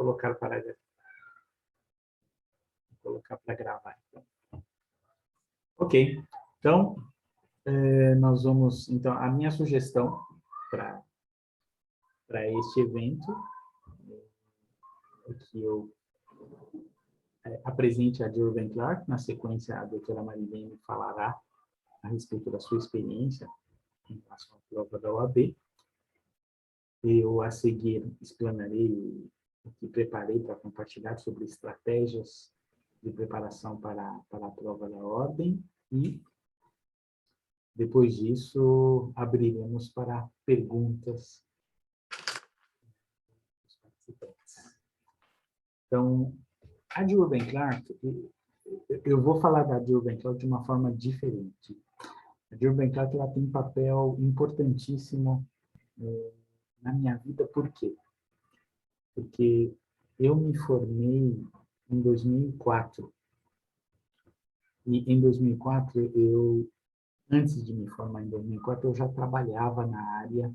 colocar para gravar. Então. Ok. Então, nós vamos... Então, a minha sugestão para este evento é que eu apresente a Jill Van Clark. Na sequência, a doutora Marilene falará a respeito da sua experiência em relação à prova da OAB. Eu, a seguir, explanarei o que preparei para compartilhar sobre estratégias de preparação para a prova da ordem e, depois disso, abriremos para perguntas dos participantes. Então, a Jill Van Clark, eu vou falar da Jill Van Clark de uma forma diferente. A Jill Van Clark, ela tem um papel importantíssimo na minha vida. Por quê? Porque eu me formei em 2004. E em 2004, antes de me formar em 2004, eu já trabalhava na área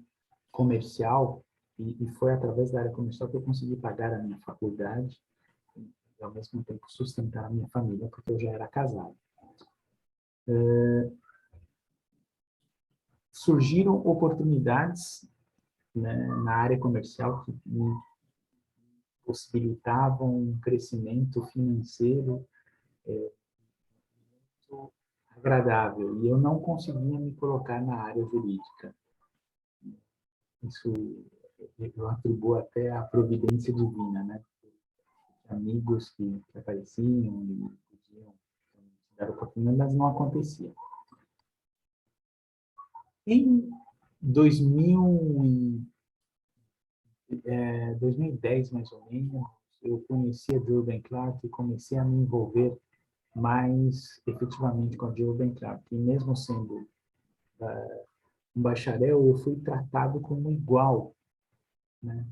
comercial e foi através da área comercial que eu consegui pagar a minha faculdade e, ao mesmo tempo, sustentar a minha família, porque eu já era casado. Surgiram oportunidades, né, na área comercial que me possibilitavam um crescimento financeiro muito agradável, e eu não conseguia me colocar na área jurídica. Isso eu atribuo até à providência divina, né? Amigos que apareciam e podiam dar oportunidade, mas não acontecia. Em 2010, mais ou menos, eu conheci a Jill Van Clark e comecei a me envolver mais efetivamente com a Jill Van Clark. E mesmo sendo um bacharel, eu fui tratado como igual, né,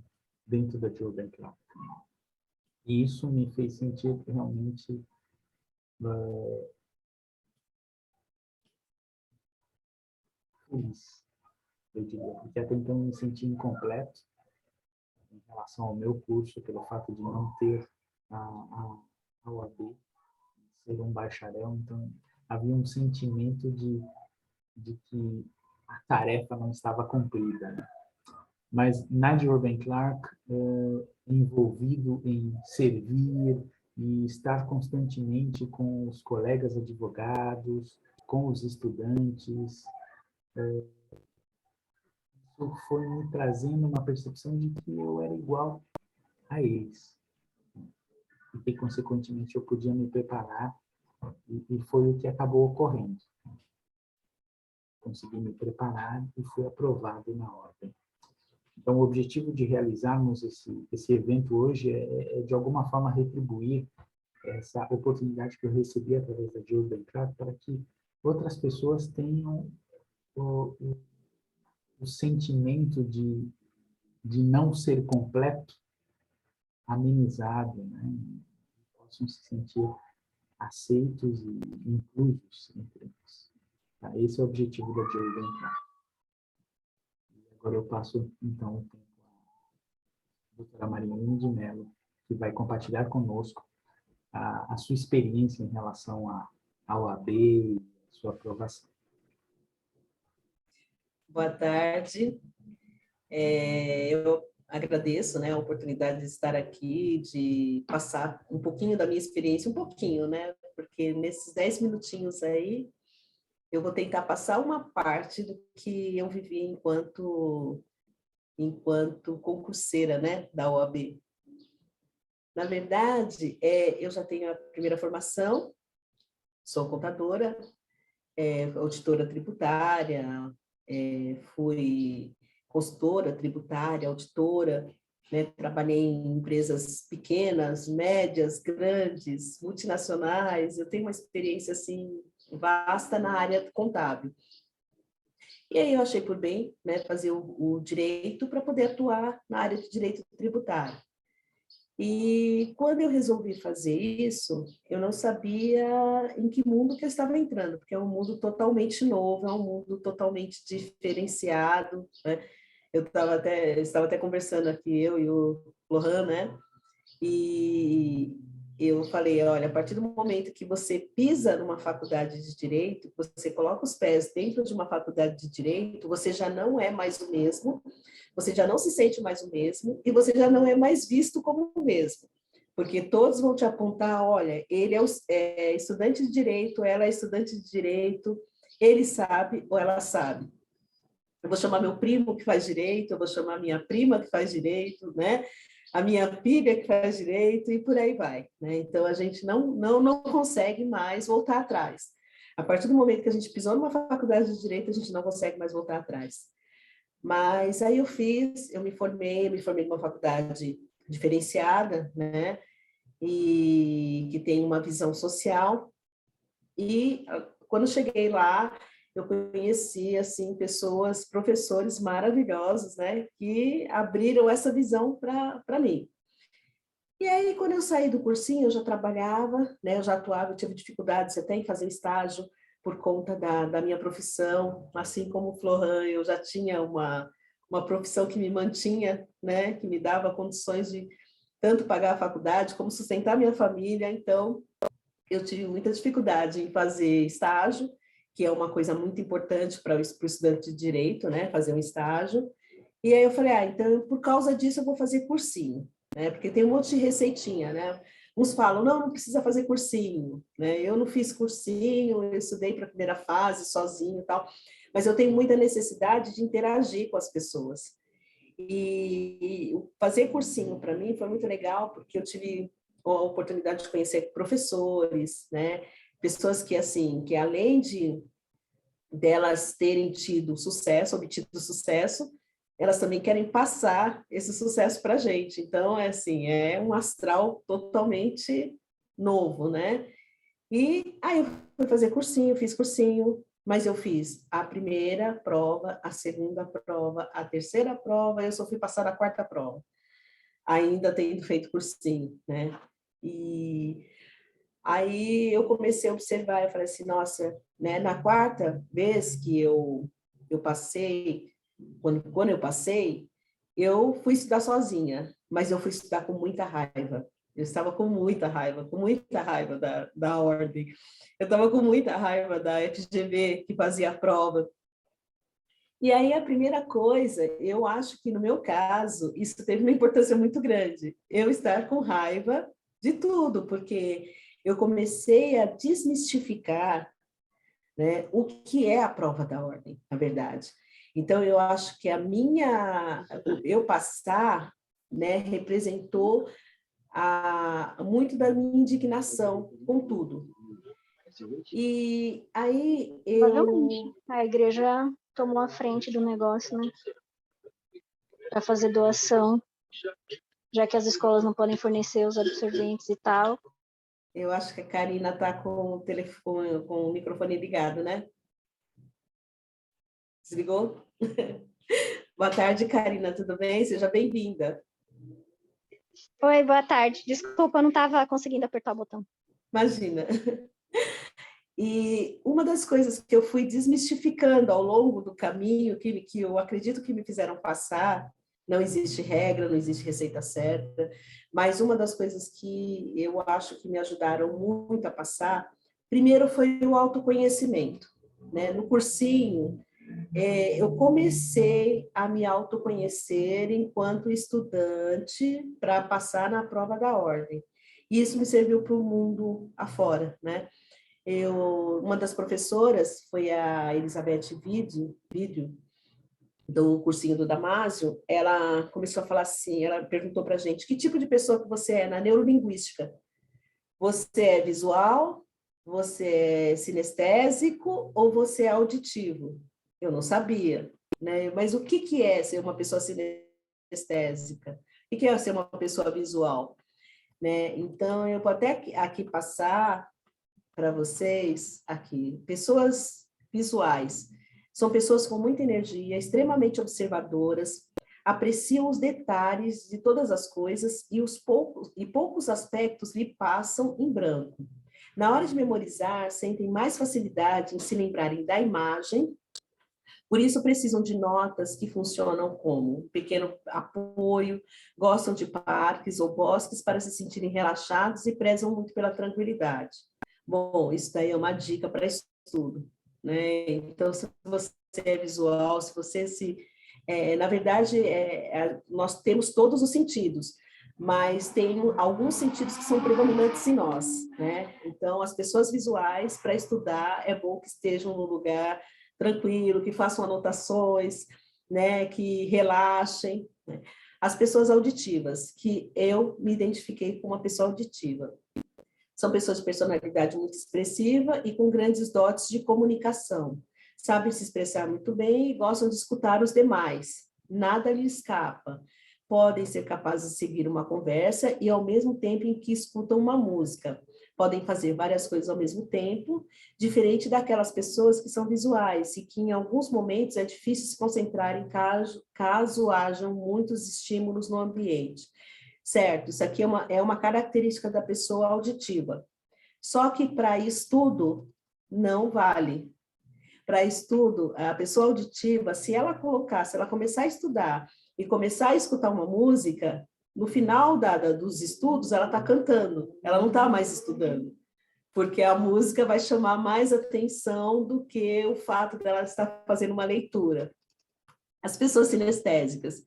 dentro da Jill Van Clark. E isso me fez sentir realmente feliz, eu diria, porque até então eu me senti incompleto em relação ao meu curso, pelo fato de não ter a OAB, ser um bacharel. Então havia um sentimento de que a tarefa não estava cumprida, né? Mas na Jill Van Clark, envolvido em servir e estar constantemente com os colegas advogados, com os estudantes, isso foi me trazendo uma percepção de que eu era igual a eles e que, consequentemente, eu podia me preparar, e foi o que acabou ocorrendo. Consegui me preparar e fui aprovado na ordem. Então, o objetivo de realizarmos esse evento hoje é, de alguma forma, retribuir essa oportunidade que eu recebi através da Jill Van Clark para que outras pessoas tenham o sentimento de não ser completo amenizado, né? Possam se sentir aceitos e inclusos entre nós. Tá? Esse é o objetivo da Jill Van Clark. Agora eu passo, então, o tempo à doutora Marilene de Mello, que vai compartilhar conosco a sua experiência em relação à OAB e a sua aprovação. Boa tarde. Eu agradeço, né, a oportunidade de estar aqui, de passar um pouquinho da minha experiência, um pouquinho, né, porque nesses 10 minutinhos aí, eu vou tentar passar uma parte do que eu vivi enquanto concurseira, né, da OAB. Na verdade, eu já tenho a primeira formação, sou contadora, auditora tributária, fui consultora tributária, auditora, né? Trabalhei em empresas pequenas, médias, grandes, multinacionais. Eu tenho uma experiência assim vasta na área contábil. E aí eu achei por bem, né, fazer o direito para poder atuar na área de direito tributário. E quando eu resolvi fazer isso, eu não sabia em que mundo que eu estava entrando, porque é um mundo totalmente novo, é um mundo totalmente diferenciado, né? Estava até conversando aqui, eu e o Lohan, né? E eu falei, olha, a partir do momento que você pisa numa faculdade de Direito, você coloca os pés dentro de uma faculdade de Direito, você já não é mais o mesmo, você já não se sente mais o mesmo, e você já não é mais visto como o mesmo. Porque todos vão te apontar, olha, ele é estudante de Direito, ela é estudante de Direito, ele sabe ou ela sabe. Eu vou chamar meu primo que faz Direito, eu vou chamar minha prima que faz Direito, né? A minha filha que faz Direito, e por aí vai, né? Então, a gente não consegue mais voltar atrás. A partir do momento que a gente pisou numa faculdade de Direito, a gente não consegue mais voltar atrás. Mas aí eu me formei numa faculdade diferenciada, né? E que tem uma visão social. E quando cheguei lá, eu conheci assim pessoas, professores maravilhosos, né, que abriram essa visão para mim. E aí, quando eu saí do cursinho, eu já trabalhava, né, eu já atuava, eu tive dificuldades até em fazer estágio por conta da minha profissão, assim como o Florhan, eu já tinha uma profissão que me mantinha, né, que me dava condições de tanto pagar a faculdade como sustentar minha família. Então, eu tive muita dificuldade em fazer estágio, que é uma coisa muito importante para o estudante de direito, né, fazer um estágio. E aí eu falei, então, por causa disso, eu vou fazer cursinho, né, porque tem um monte de receitinha, né. Uns falam, não precisa fazer cursinho, né, eu não fiz cursinho, eu estudei para a primeira fase sozinho e tal, mas eu tenho muita necessidade de interagir com as pessoas. E fazer cursinho para mim foi muito legal, porque eu tive a oportunidade de conhecer professores, né? Pessoas que, assim, que além delas terem tido sucesso, obtido sucesso, elas também querem passar esse sucesso para a gente. Então, é assim, é um astral totalmente novo, né? E aí eu fui fazer cursinho, fiz cursinho, mas eu fiz a primeira prova, a segunda prova, a terceira prova, eu só fui passar a quarta prova, ainda tendo feito cursinho, né? E aí eu comecei a observar, eu falei assim, nossa, né? Na quarta vez que eu passei, quando eu passei, eu fui estudar sozinha, mas eu fui estudar com muita raiva. Eu estava com muita raiva da ordem. Eu estava com muita raiva da FGV, que fazia a prova. E aí, a primeira coisa, eu acho que no meu caso, isso teve uma importância muito grande. Eu estar com raiva de tudo, porque eu comecei a desmistificar, né, o que é a prova da ordem, na verdade. Então, eu acho que eu passar, né, representou muito da minha indignação com tudo. E aí Provavelmente. A igreja tomou a frente do negócio, né? Para fazer doação, já que as escolas não podem fornecer os absorventes e tal. Eu acho que a Karina está com com o microfone ligado, né? Desligou? Boa tarde, Karina, tudo bem? Seja bem-vinda. Oi, boa tarde. Desculpa, eu não estava conseguindo apertar o botão. Imagina. E uma das coisas que eu fui desmistificando ao longo do caminho, que eu acredito que me fizeram passar, não existe regra, não existe receita certa, mas uma das coisas que eu acho que me ajudaram muito a passar, primeiro foi o autoconhecimento, né? No cursinho, eu comecei a me autoconhecer enquanto estudante para passar na prova da ordem. E isso me serviu para o mundo afora, né? Uma das professoras foi a Elizabeth Vídeo, do cursinho do Damásio. Ela começou a falar assim, ela perguntou para a gente, que tipo de pessoa que você é na neurolinguística? Você é visual? Você é sinestésico? Ou você é auditivo? Eu não sabia, né? Mas o que é ser uma pessoa sinestésica? O que é ser uma pessoa visual? Né? Então, eu vou até aqui passar para vocês aqui. Pessoas visuais são pessoas com muita energia, extremamente observadoras, apreciam os detalhes de todas as coisas e poucos aspectos lhe passam em branco. Na hora de memorizar, sentem mais facilidade em se lembrarem da imagem Por isso precisam de notas que funcionam como um pequeno apoio, gostam de parques ou bosques para se sentirem relaxados e prezam muito pela tranquilidade. Bom, isso daí é uma dica para estudo, né? Então, se você é visual, se você se... na verdade, nós temos todos os sentidos, mas tem alguns sentidos que são predominantes em nós, né? Então, as pessoas visuais, para estudar, é bom que estejam no lugar tranquilo, que façam anotações, né? Que relaxem, né? As pessoas auditivas, que eu me identifiquei com uma pessoa auditiva. São pessoas de personalidade muito expressiva e com grandes dotes de comunicação. Sabem se expressar muito bem e gostam de escutar os demais. Nada lhe escapa. Podem ser capazes de seguir uma conversa e ao mesmo tempo em que escutam uma música. Podem fazer várias coisas ao mesmo tempo, diferente daquelas pessoas que são visuais e que em alguns momentos é difícil se concentrar caso hajam muitos estímulos no ambiente. Certo, isso aqui é uma característica da pessoa auditiva. Só que para estudo não vale. Para estudo, a pessoa auditiva, se ela começar a estudar e começar a escutar uma música, no final dos estudos, ela está cantando, ela não está mais estudando, porque a música vai chamar mais atenção do que o fato dela estar fazendo uma leitura. As pessoas sinestésicas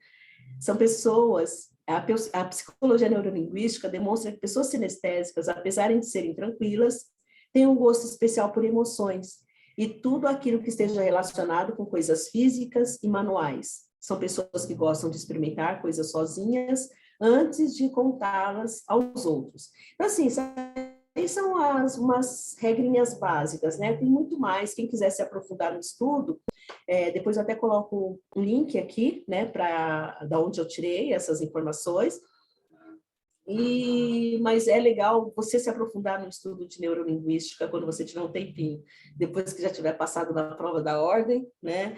são pessoas... A psicologia neurolinguística demonstra que pessoas sinestésicas, apesar de serem tranquilas, têm um gosto especial por emoções e tudo aquilo que esteja relacionado com coisas físicas e manuais. São pessoas que gostam de experimentar coisas sozinhas antes de contá-las aos outros. Então, assim, essas são umas regrinhas básicas, né? Tem muito mais. Quem quiser se aprofundar no estudo, depois eu até coloco um link aqui, né, da onde eu tirei essas informações. Mas é legal você se aprofundar no estudo de neurolinguística quando você tiver um tempinho, depois que já tiver passado na prova da ordem, né?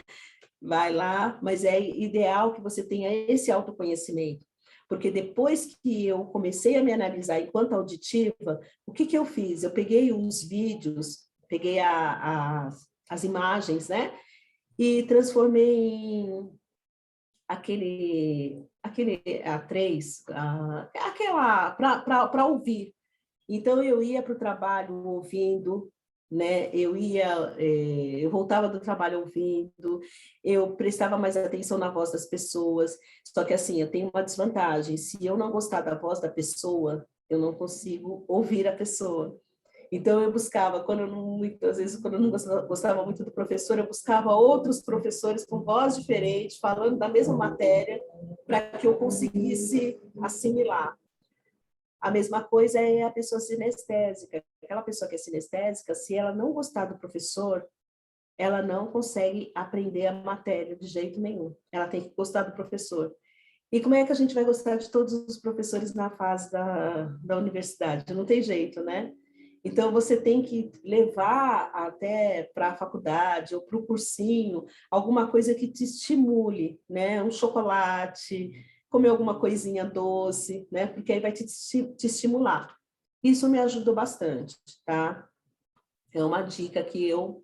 Vai lá, mas é ideal que você tenha esse autoconhecimento, porque depois que eu comecei a me analisar enquanto auditiva, o que eu fiz? Eu peguei os vídeos, peguei as imagens, né? E transformei em aquele A3, aquela para ouvir. Então eu ia para o trabalho ouvindo, né? Eu voltava do trabalho ouvindo, eu prestava mais atenção na voz das pessoas. Só que assim, eu tenho uma desvantagem: se eu não gostar da voz da pessoa, eu não consigo ouvir a pessoa. Então, eu buscava, muitas vezes, quando eu não gostava muito do professor, eu buscava outros professores com voz diferente, falando da mesma matéria, para que eu conseguisse assimilar. A mesma coisa é a pessoa sinestésica. Aquela pessoa que é sinestésica, se ela não gostar do professor, ela não consegue aprender a matéria de jeito nenhum. Ela tem que gostar do professor. E como é que a gente vai gostar de todos os professores na fase da universidade? Não tem jeito, né? Então, você tem que levar até para a faculdade ou para o cursinho alguma coisa que te estimule, né? Um chocolate, comer alguma coisinha doce, né? Porque aí vai te estimular. Isso me ajudou bastante, tá? É uma dica que eu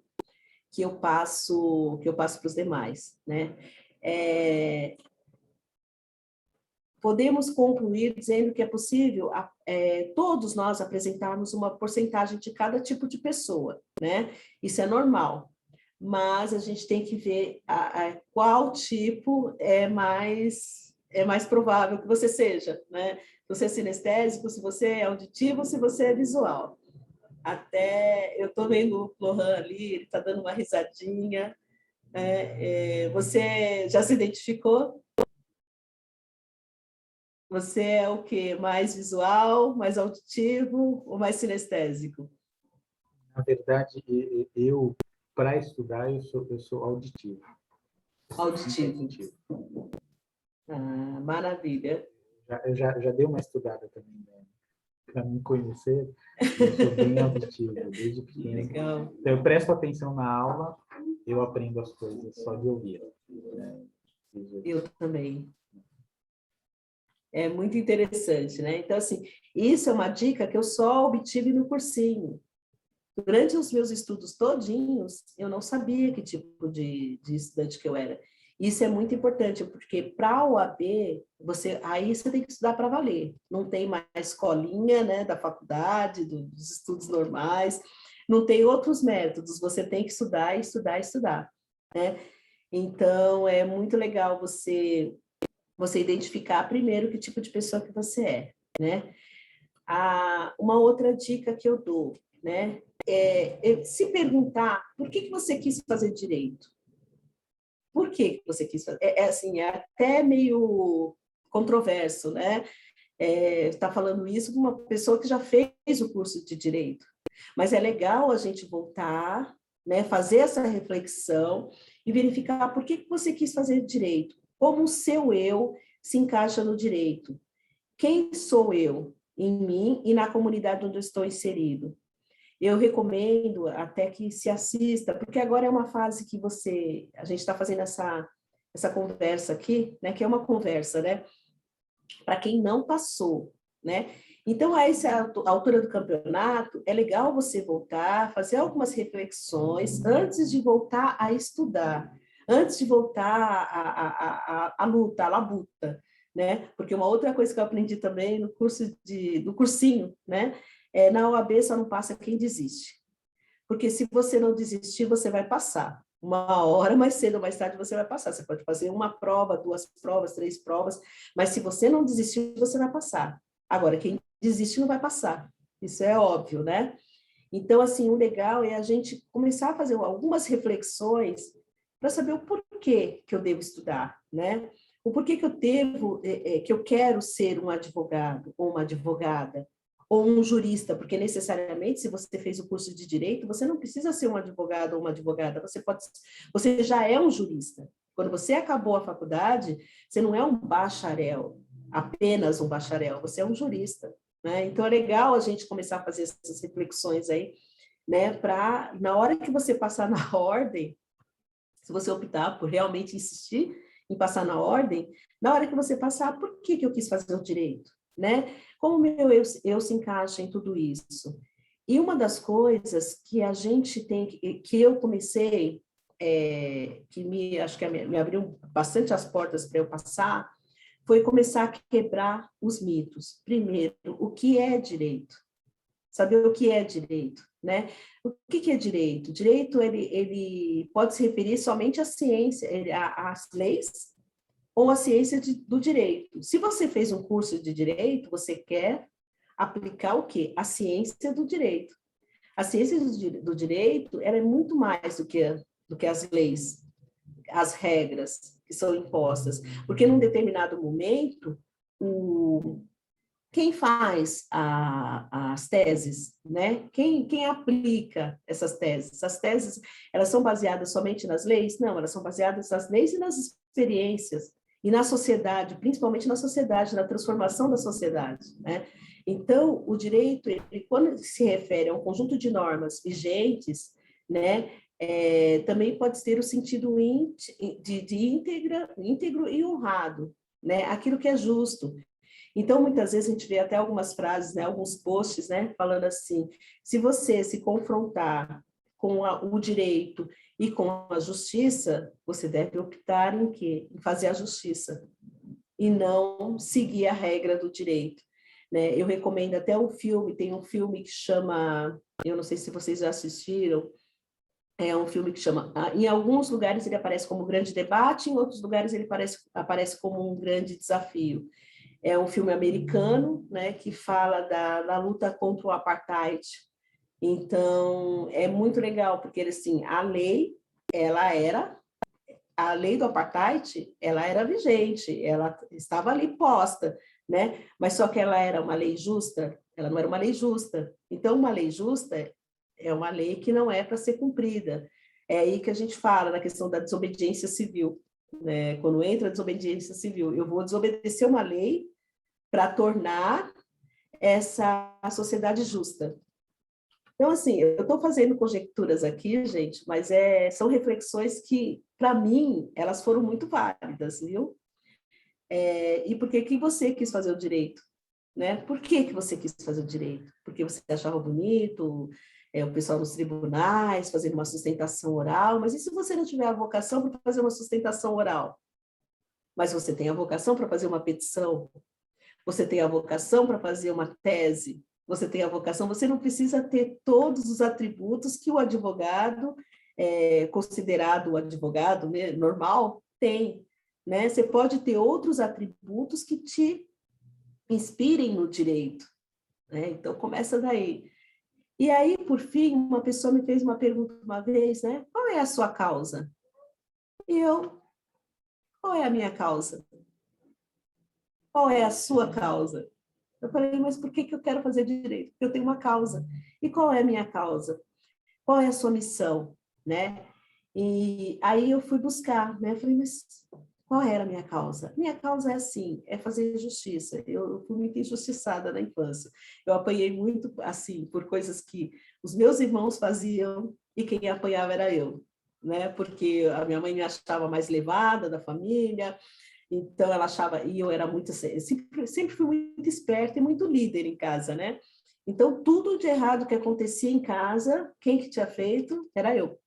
passo para os demais, né? Podemos concluir dizendo que é possível todos nós apresentarmos uma porcentagem de cada tipo de pessoa, né? Isso é normal, mas a gente tem que ver qual tipo é mais provável que você seja, né? Se você é sinestésico, se você é auditivo, se você é visual. Até eu estou vendo o Lohan ali, ele está dando uma risadinha. Você já se identificou? Você é o quê? Mais visual, mais auditivo ou mais sinestésico? Na verdade, eu para estudar, eu sou auditivo. Auditivo. Ah, maravilha. Eu já dei uma estudada também, né? Para me conhecer, eu sou bem auditivo, desde pequeno. Legal. Então, eu presto atenção na aula, eu aprendo as coisas só de ouvir. Né? Eu também. É muito interessante, né? Então, assim, isso é uma dica que eu só obtive no cursinho. Durante os meus estudos todinhos, eu não sabia que tipo de estudante que eu era. Isso é muito importante, porque para a OAB, aí você tem que estudar para valer. Não tem mais escolinha, né, da faculdade, dos estudos normais, não tem outros métodos, você tem que estudar, estudar, estudar, né? Então, é muito legal você identificar primeiro que tipo de pessoa que você é, né? Uma outra dica que eu dou, né? Se perguntar por que você quis fazer direito. Por que você quis fazer? Assim, é até meio controverso, né? Está falando isso com uma pessoa que já fez o curso de direito. Mas é legal a gente voltar, né? Fazer essa reflexão e verificar por que você quis fazer direito. Como o seu eu se encaixa no direito. Quem sou eu em mim e na comunidade onde eu estou inserido? Eu recomendo até que se assista, porque agora é uma fase que a gente está fazendo essa conversa aqui, né, que é uma conversa, né, para quem não passou, né? Então, a essa altura do campeonato, é legal você voltar, fazer algumas reflexões antes de voltar a estudar, antes de voltar à luta, à labuta, né? Porque uma outra coisa que eu aprendi também no cursinho, né? Na OAB só não passa quem desiste. Porque se você não desistir, você vai passar. Uma hora mais cedo ou mais tarde você vai passar. Você pode fazer uma prova, 2 provas, 3 provas, mas se você não desistir, você vai passar. Agora, quem desiste não vai passar. Isso é óbvio, né? Então, assim, o legal é a gente começar a fazer algumas reflexões para saber o porquê que eu devo estudar, né? O porquê que que eu quero ser um advogado ou uma advogada, ou um jurista, porque necessariamente, se você fez o curso de direito, você não precisa ser um advogado ou uma advogada, você já é um jurista. Quando você acabou a faculdade, você não é um bacharel, apenas um bacharel, você é um jurista, né? Então é legal a gente começar a fazer essas reflexões aí, né, para na hora que você passar na ordem, se você optar por realmente insistir em passar na ordem, na hora que você passar, por que eu quis fazer o direito? Né? Como o meu eu se encaixa em tudo isso? E uma das coisas que a gente tem, que eu comecei, acho que me abriu bastante as portas para eu passar, foi começar a quebrar os mitos. Primeiro, o que é direito? Saber o que é direito, né? O que é direito? Direito, ele pode se referir somente à ciência, às leis, ou a ciência do direito. Se você fez um curso de direito, você quer aplicar o quê? A ciência do direito. A ciência do direito, ela é muito mais do que as leis, as regras que são impostas, porque num determinado momento, quem faz as teses, né? Quem aplica essas teses? As teses, elas são baseadas somente nas leis? Não, elas são baseadas nas leis e nas experiências, e na sociedade, principalmente na sociedade, na transformação da sociedade, né? Então, o direito, quando se refere a um conjunto de normas vigentes, né, também pode ter o sentido íntegro e honrado, né? Aquilo que é justo. Então, muitas vezes a gente vê até algumas frases, né, alguns posts, né, falando assim, se você se confrontar com o direito e com a justiça, você deve optar em quê? Em fazer a justiça e não seguir a regra do direito. Né? Eu recomendo até um filme, tem um filme que chama, eu não sei se vocês já assistiram, é um filme que chama, em alguns lugares ele aparece como um grande debate, em outros lugares ele aparece como um grande desafio. É um filme americano, né, que fala da luta contra o apartheid. Então, é muito legal, porque assim, a lei do apartheid, ela era vigente, ela estava ali posta, né? Mas só que ela era uma lei justa, ela não era uma lei justa. Então, uma lei justa é uma lei que não é para ser cumprida. É aí que a gente fala na questão da desobediência civil, né? Quando entra a desobediência civil, eu vou desobedecer uma lei para tornar essa sociedade justa. Então, assim, eu estou fazendo conjecturas aqui, gente, mas são reflexões que, para mim, elas foram muito válidas, viu? E por que você quis fazer o direito? Né? Por que você quis fazer o direito? Porque você achava bonito? o pessoal nos tribunais, fazendo uma sustentação oral, mas e se você não tiver a vocação para fazer uma sustentação oral? Mas você tem a vocação para fazer uma petição, você tem a vocação para fazer uma tese, você tem a vocação, você não precisa ter todos os atributos que o advogado, considerado o advogado, né, normal, tem, né? Você pode ter outros atributos que te inspirem no direito, né? Então, começa daí. E aí, por fim, uma pessoa me fez uma pergunta uma vez, né? Qual é a sua causa? E eu, qual é a minha causa? Qual é a sua causa? Eu falei, mas por que eu quero fazer direito? Porque eu tenho uma causa. E qual é a minha causa? Qual é a sua missão? Né? E aí eu fui buscar, né? Eu falei, mas qual era a minha causa? Minha causa é assim, é fazer justiça. Eu fui muito injustiçada na infância. Eu apanhei muito, assim, por coisas que os meus irmãos faziam e quem apanhava era eu, né? Porque a minha mãe me achava mais levada da família, então ela achava, e eu era muito, sempre fui muito esperta e muito líder em casa, né? Então, tudo de errado que acontecia em casa, quem que tinha feito era eu.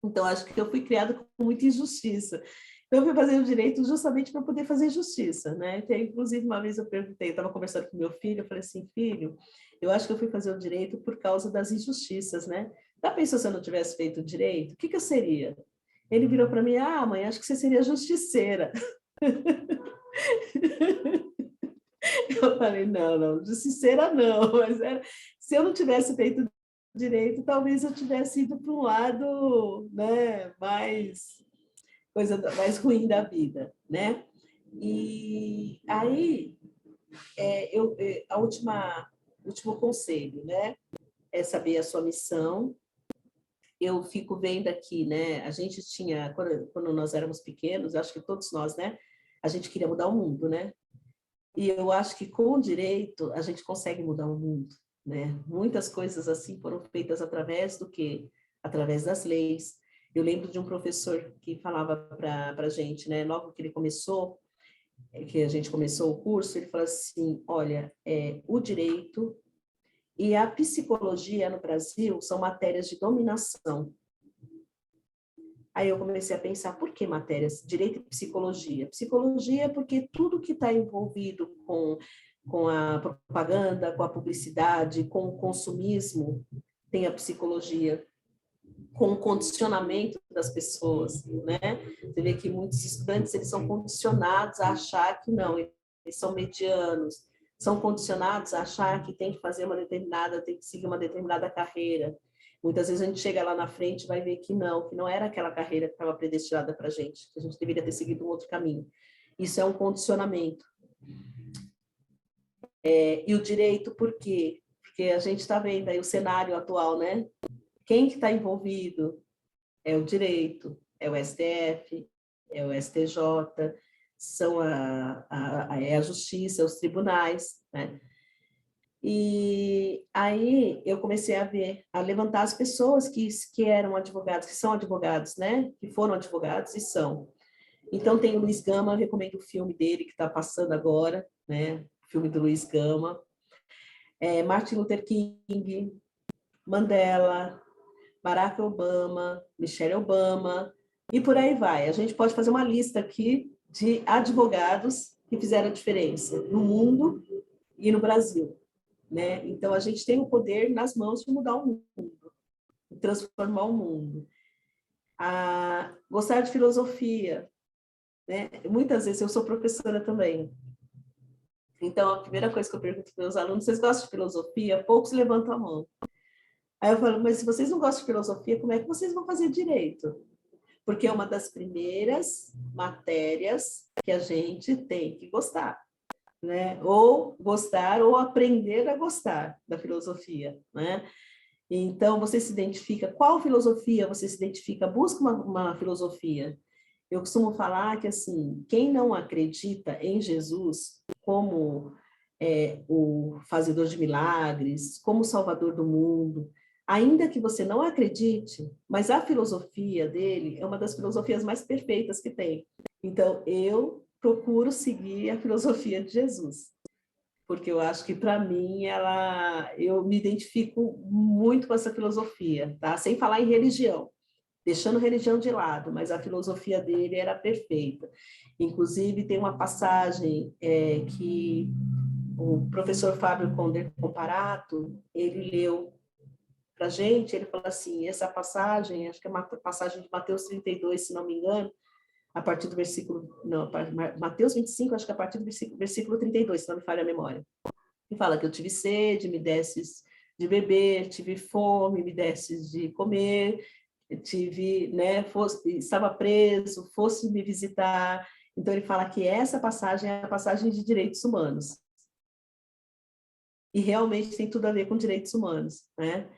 Então, acho que eu fui criada com muita injustiça. Então, eu fui fazer o direito justamente para poder fazer justiça, né? Então, inclusive, uma vez eu perguntei, eu estava conversando com meu filho, eu falei assim, filho, eu acho que eu fui fazer o direito por causa das injustiças, né? Já pensou se eu não tivesse feito o direito? O que eu seria? Ele virou para mim, mãe, acho que você seria justiceira. Eu falei, não, justiceira não, mas se eu não tivesse feito direito, talvez eu tivesse ido para um lado, né, mais ruim da vida, né? E aí, último conselho, né, é saber a sua missão. Eu fico vendo aqui, né, a gente tinha, quando nós éramos pequenos, acho que todos nós, né, a gente queria mudar o mundo, né? E eu acho que com o direito a gente consegue mudar o mundo, né? Muitas coisas assim foram feitas através do quê? Através das leis. Eu lembro de um professor que falava para a gente, né? Logo que ele começou, que a gente começou o curso, ele falou assim, olha, o direito e a psicologia no Brasil são matérias de dominação. Aí eu comecei a pensar, por que matérias? Direito e psicologia. Psicologia porque tudo que está envolvido com a propaganda, com a publicidade, com o consumismo, tem a psicologia, com o condicionamento das pessoas, né? Você vê que muitos estudantes, eles são condicionados a achar que não, eles são medianos, são condicionados a achar que tem que fazer tem que seguir uma determinada carreira. Muitas vezes a gente chega lá na frente e vai ver que não era aquela carreira que estava predestinada para a gente, que a gente deveria ter seguido um outro caminho. Isso é um condicionamento. E o direito, por quê? Porque a gente está vendo aí o cenário atual, né? Quem que está envolvido? É o direito, é o STF, é o STJ, é a justiça, os tribunais, né? E aí eu comecei a levantar as pessoas que eram advogados, que são advogados, né? Que foram advogados e são. Então tem o Luiz Gama, eu recomendo o filme dele que está passando agora, né? O filme do Luiz Gama. Martin Luther King, Mandela, Barack Obama, Michelle Obama, e por aí vai. A gente pode fazer uma lista aqui de advogados que fizeram a diferença no mundo e no Brasil, né? Então, a gente tem o poder nas mãos de mudar o mundo, de transformar o mundo. Gostar de filosofia, né? Muitas vezes eu sou professora também. Então, a primeira coisa que eu pergunto para os meus alunos, vocês gostam de filosofia? Poucos levantam a mão. Aí eu falo, mas se vocês não gostam de filosofia, como é que vocês vão fazer direito? Porque é uma das primeiras matérias que a gente tem que gostar, né? Ou gostar, ou aprender a gostar da filosofia, né? Então, você se identifica, qual filosofia você se identifica? Busca uma filosofia. Eu costumo falar que, assim, quem não acredita em Jesus como o fazedor de milagres, como o salvador do mundo, ainda que você não acredite, mas a filosofia dele é uma das filosofias mais perfeitas que tem. Então, eu procuro seguir a filosofia de Jesus, porque eu acho que, para mim, eu me identifico muito com essa filosofia, tá? Sem falar em religião, deixando religião de lado, mas a filosofia dele era perfeita. Inclusive, tem uma passagem que o professor Fábio Conder Comparato, ele leu para a gente, ele falou assim, essa passagem, acho que é uma passagem de Mateus 32, se não me engano, a partir do versículo, não, Mateus 25, acho que a partir do versículo 32, se não me falha a memória. E fala que eu tive sede, me desses de beber, tive fome, me desses de comer, tive, né, estava preso, fosse me visitar. Então ele fala que essa passagem é a passagem de direitos humanos. E realmente tem tudo a ver com direitos humanos, né?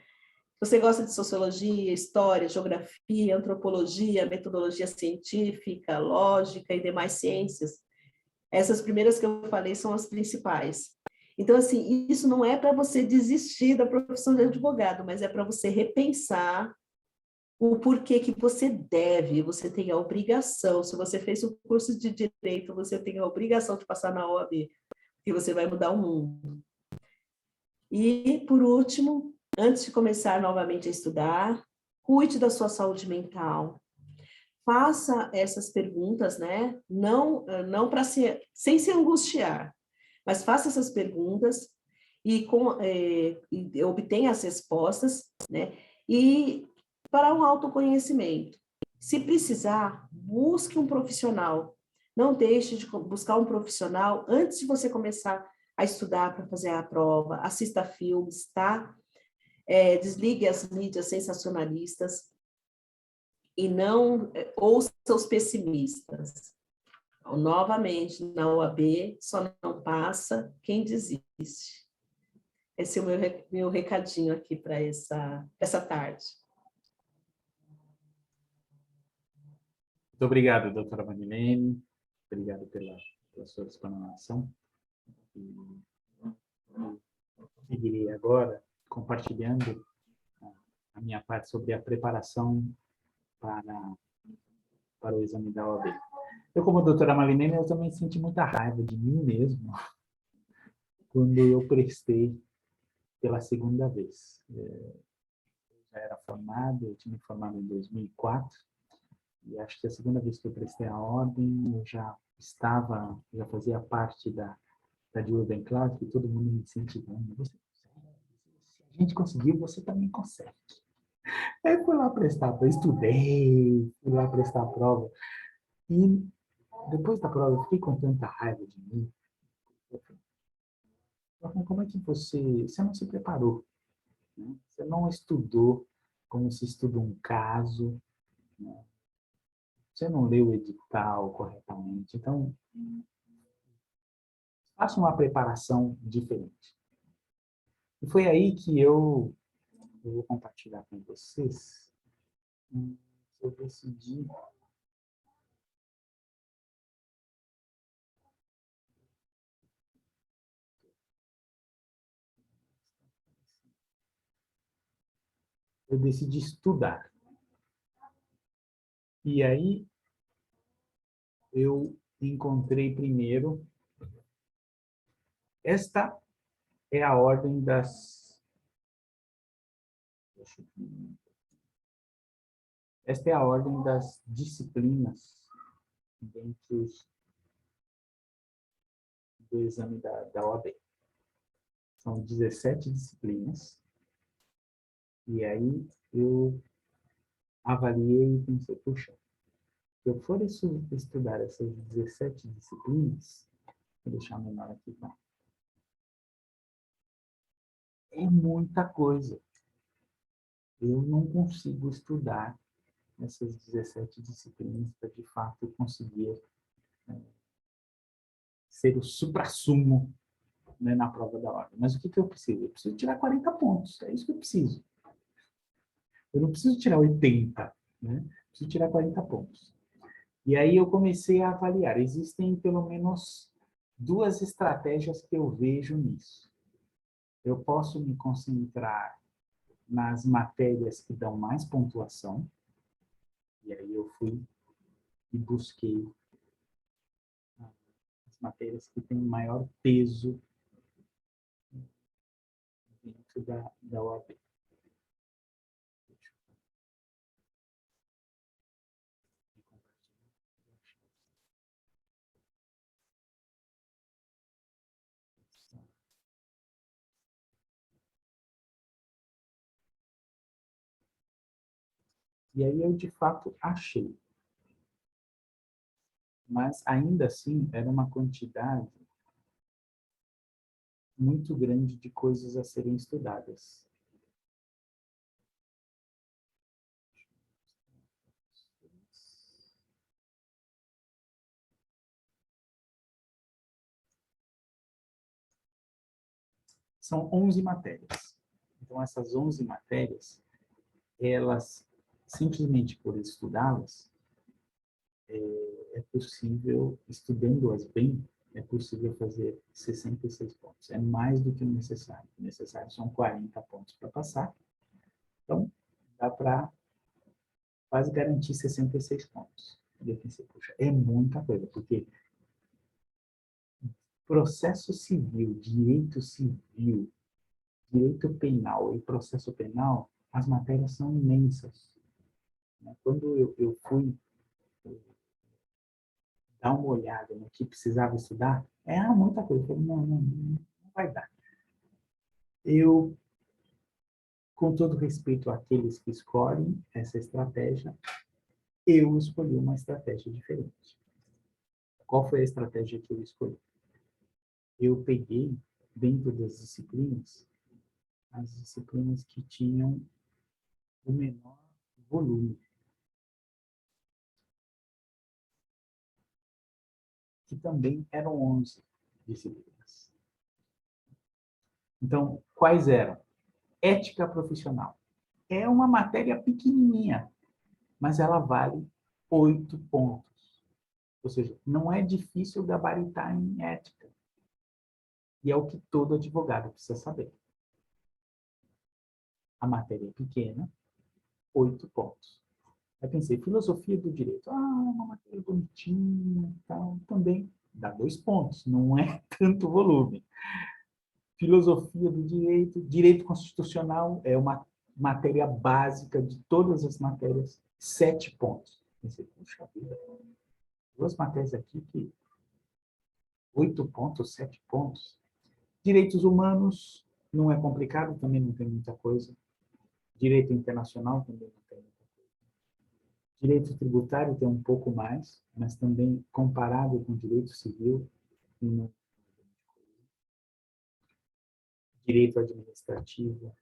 Você gosta de sociologia, história, geografia, antropologia, metodologia científica, lógica e demais ciências? Essas primeiras que eu falei são as principais. Então, assim, isso não é para você desistir da profissão de advogado, mas é para você repensar o porquê que você tem a obrigação, se você fez o curso de direito, você tem a obrigação de passar na OAB, que você vai mudar o mundo. E, por último, antes de começar novamente a estudar, cuide da sua saúde mental. Faça essas perguntas, né? Não para sem se angustiar, mas faça essas perguntas e obtenha as respostas, né? E para um autoconhecimento. Se precisar, busque um profissional. Não deixe de buscar um profissional antes de você começar a estudar para fazer a prova. Assista filmes, tá? Desligue as mídias sensacionalistas e não ouça os pessimistas. Então, novamente, na OAB, só não passa quem desiste. Esse é o meu recadinho aqui para essa tarde. Muito obrigado, doutora Marilene. Obrigado pela sua explanação. Seguirei agora compartilhando a minha parte sobre a preparação para o exame da OAB. Eu, como doutora Marilene, eu também senti muita raiva de mim mesmo quando eu prestei pela segunda vez. Eu já era formado, eu tinha me formado em 2004, e acho que a segunda vez que eu prestei a ordem, eu já fazia parte da Dil Bem Claro, que todo mundo me incentivando. Você consegue, se a gente conseguiu, você também consegue. Aí fui lá estudei, fui lá prestar a prova. E depois da prova, eu fiquei com tanta raiva de mim. Como é que você não se preparou? Né? Você não estudou como se estuda um caso, né? Você não leu o edital corretamente. Então, faça uma preparação diferente. E foi aí que eu vou compartilhar com vocês. Eu decidi estudar. E aí eu encontrei primeiro, esta é a ordem esta é a ordem das disciplinas dentro do exame da OAB. São 17 disciplinas. E aí eu avaliei e pensei, puxa, se eu for estudar essas 17 disciplinas, vou deixar menor aqui, tá? É muita coisa. Eu não consigo estudar essas 17 disciplinas para, de fato, conseguir ser o suprassumo, né, na prova da ordem. Mas o que eu preciso? Eu preciso tirar 40 pontos. É isso que eu preciso. Eu não preciso tirar 80, né? Preciso tirar 40 pontos. E aí eu comecei a avaliar. Existem pelo menos duas estratégias que eu vejo nisso. Eu posso me concentrar nas matérias que dão mais pontuação. E aí eu fui e busquei as matérias que têm maior peso dentro da OAB. E aí eu, de fato, achei. Mas, ainda assim, era uma quantidade muito grande de coisas a serem estudadas. São 11 matérias. Então, essas 11 matérias, elas, simplesmente por estudá-las, é possível, estudando-as bem, é possível fazer 66 pontos. É mais do que o necessário. O necessário são 40 pontos para passar. Então, dá para quase garantir 66 pontos. E eu pensei, puxa, é muita coisa, porque processo civil, direito penal e processo penal, as matérias são imensas. Quando eu fui dar uma olhada no que precisava estudar, muita coisa. Eu falei, não vai dar. Eu, com todo respeito àqueles que escolhem essa estratégia, eu escolhi uma estratégia diferente. Qual foi a estratégia que eu escolhi? Eu peguei, dentro das disciplinas, as disciplinas que tinham o menor volume. Que também eram 11 disciplinas. Então, quais eram? Ética profissional. É uma matéria pequenininha, mas ela vale 8 pontos. Ou seja, não é difícil gabaritar em ética. E é o que todo advogado precisa saber. A matéria é pequena, 8 pontos. Aí pensei, filosofia do direito. Uma matéria bonitinha, tal, também dá 2 pontos, não é tanto volume. Filosofia do direito, direito constitucional é uma matéria básica de todas as matérias, 7 pontos. Pensei, puxa vida, 2 matérias aqui que 8 pontos, 7 pontos. Direitos humanos não é complicado, também não tem muita coisa. Direito internacional também não tem muita coisa. Direito tributário tem um pouco mais, mas também comparado com direito civil, não. Direito administrativo,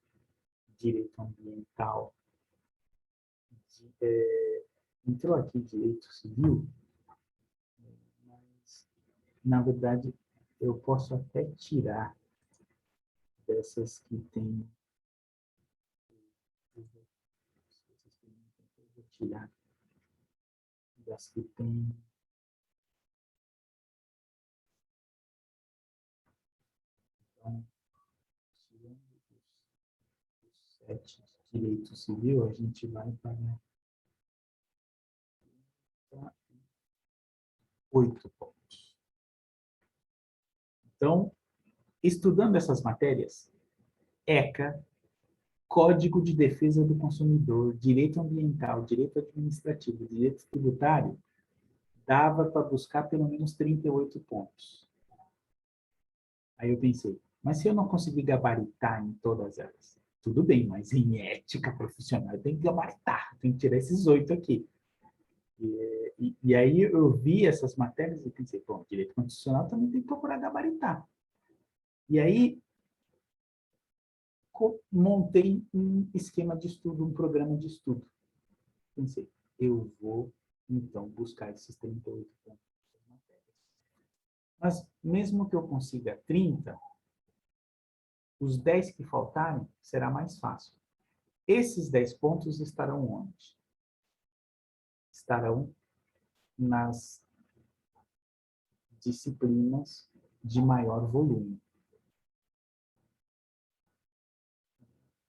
direito ambiental. Entrou aqui direito civil, mas, na verdade, eu posso até tirar dessas que tem. Eu vou tirar das que tem. Então, tirando os 7 de direito civil, a gente vai para 8 pontos. Então, estudando essas matérias, ECA, Código de Defesa do Consumidor, Direito Ambiental, Direito Administrativo, Direito Tributário, dava para buscar pelo menos 38 pontos. Aí eu pensei, mas se eu não conseguir gabaritar em todas elas? Tudo bem, mas em ética profissional eu tenho que gabaritar, tenho que tirar esses 8 aqui. E aí eu vi essas matérias e pensei, bom, direito constitucional também tem que procurar gabaritar. E aí montei um esquema de estudo, um programa de estudo. Pensei, eu vou, então, buscar esses 38 pontos. Mas, mesmo que eu consiga 30, os 10 que faltarem será mais fácil. Esses 10 pontos estarão onde? Estarão nas disciplinas de maior volume.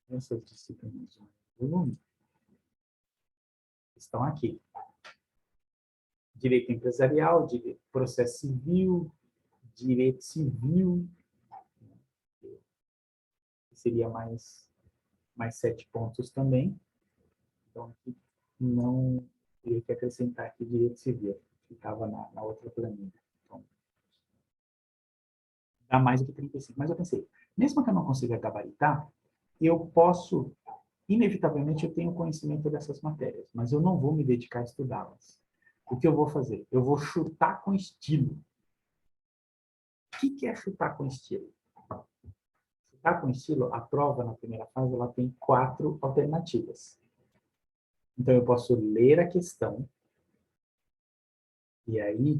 Essas disciplinas de maior volume estão aqui. Direito empresarial, direito, processo civil, direito civil. seria mais 7 pontos também. Então, aqui não teria que acrescentar aqui direito civil, que estava na outra planilha. Então, dá mais do que 35. Mas eu pensei, mesmo que eu não consiga gabaritar, eu posso, inevitavelmente, eu tenho conhecimento dessas matérias, mas eu não vou me dedicar a estudá-las. O que eu vou fazer? Eu vou chutar com estilo. O que é chutar com estilo? Chutar com estilo, a prova na primeira fase, ela tem 4 alternativas. Então, eu posso ler a questão, e aí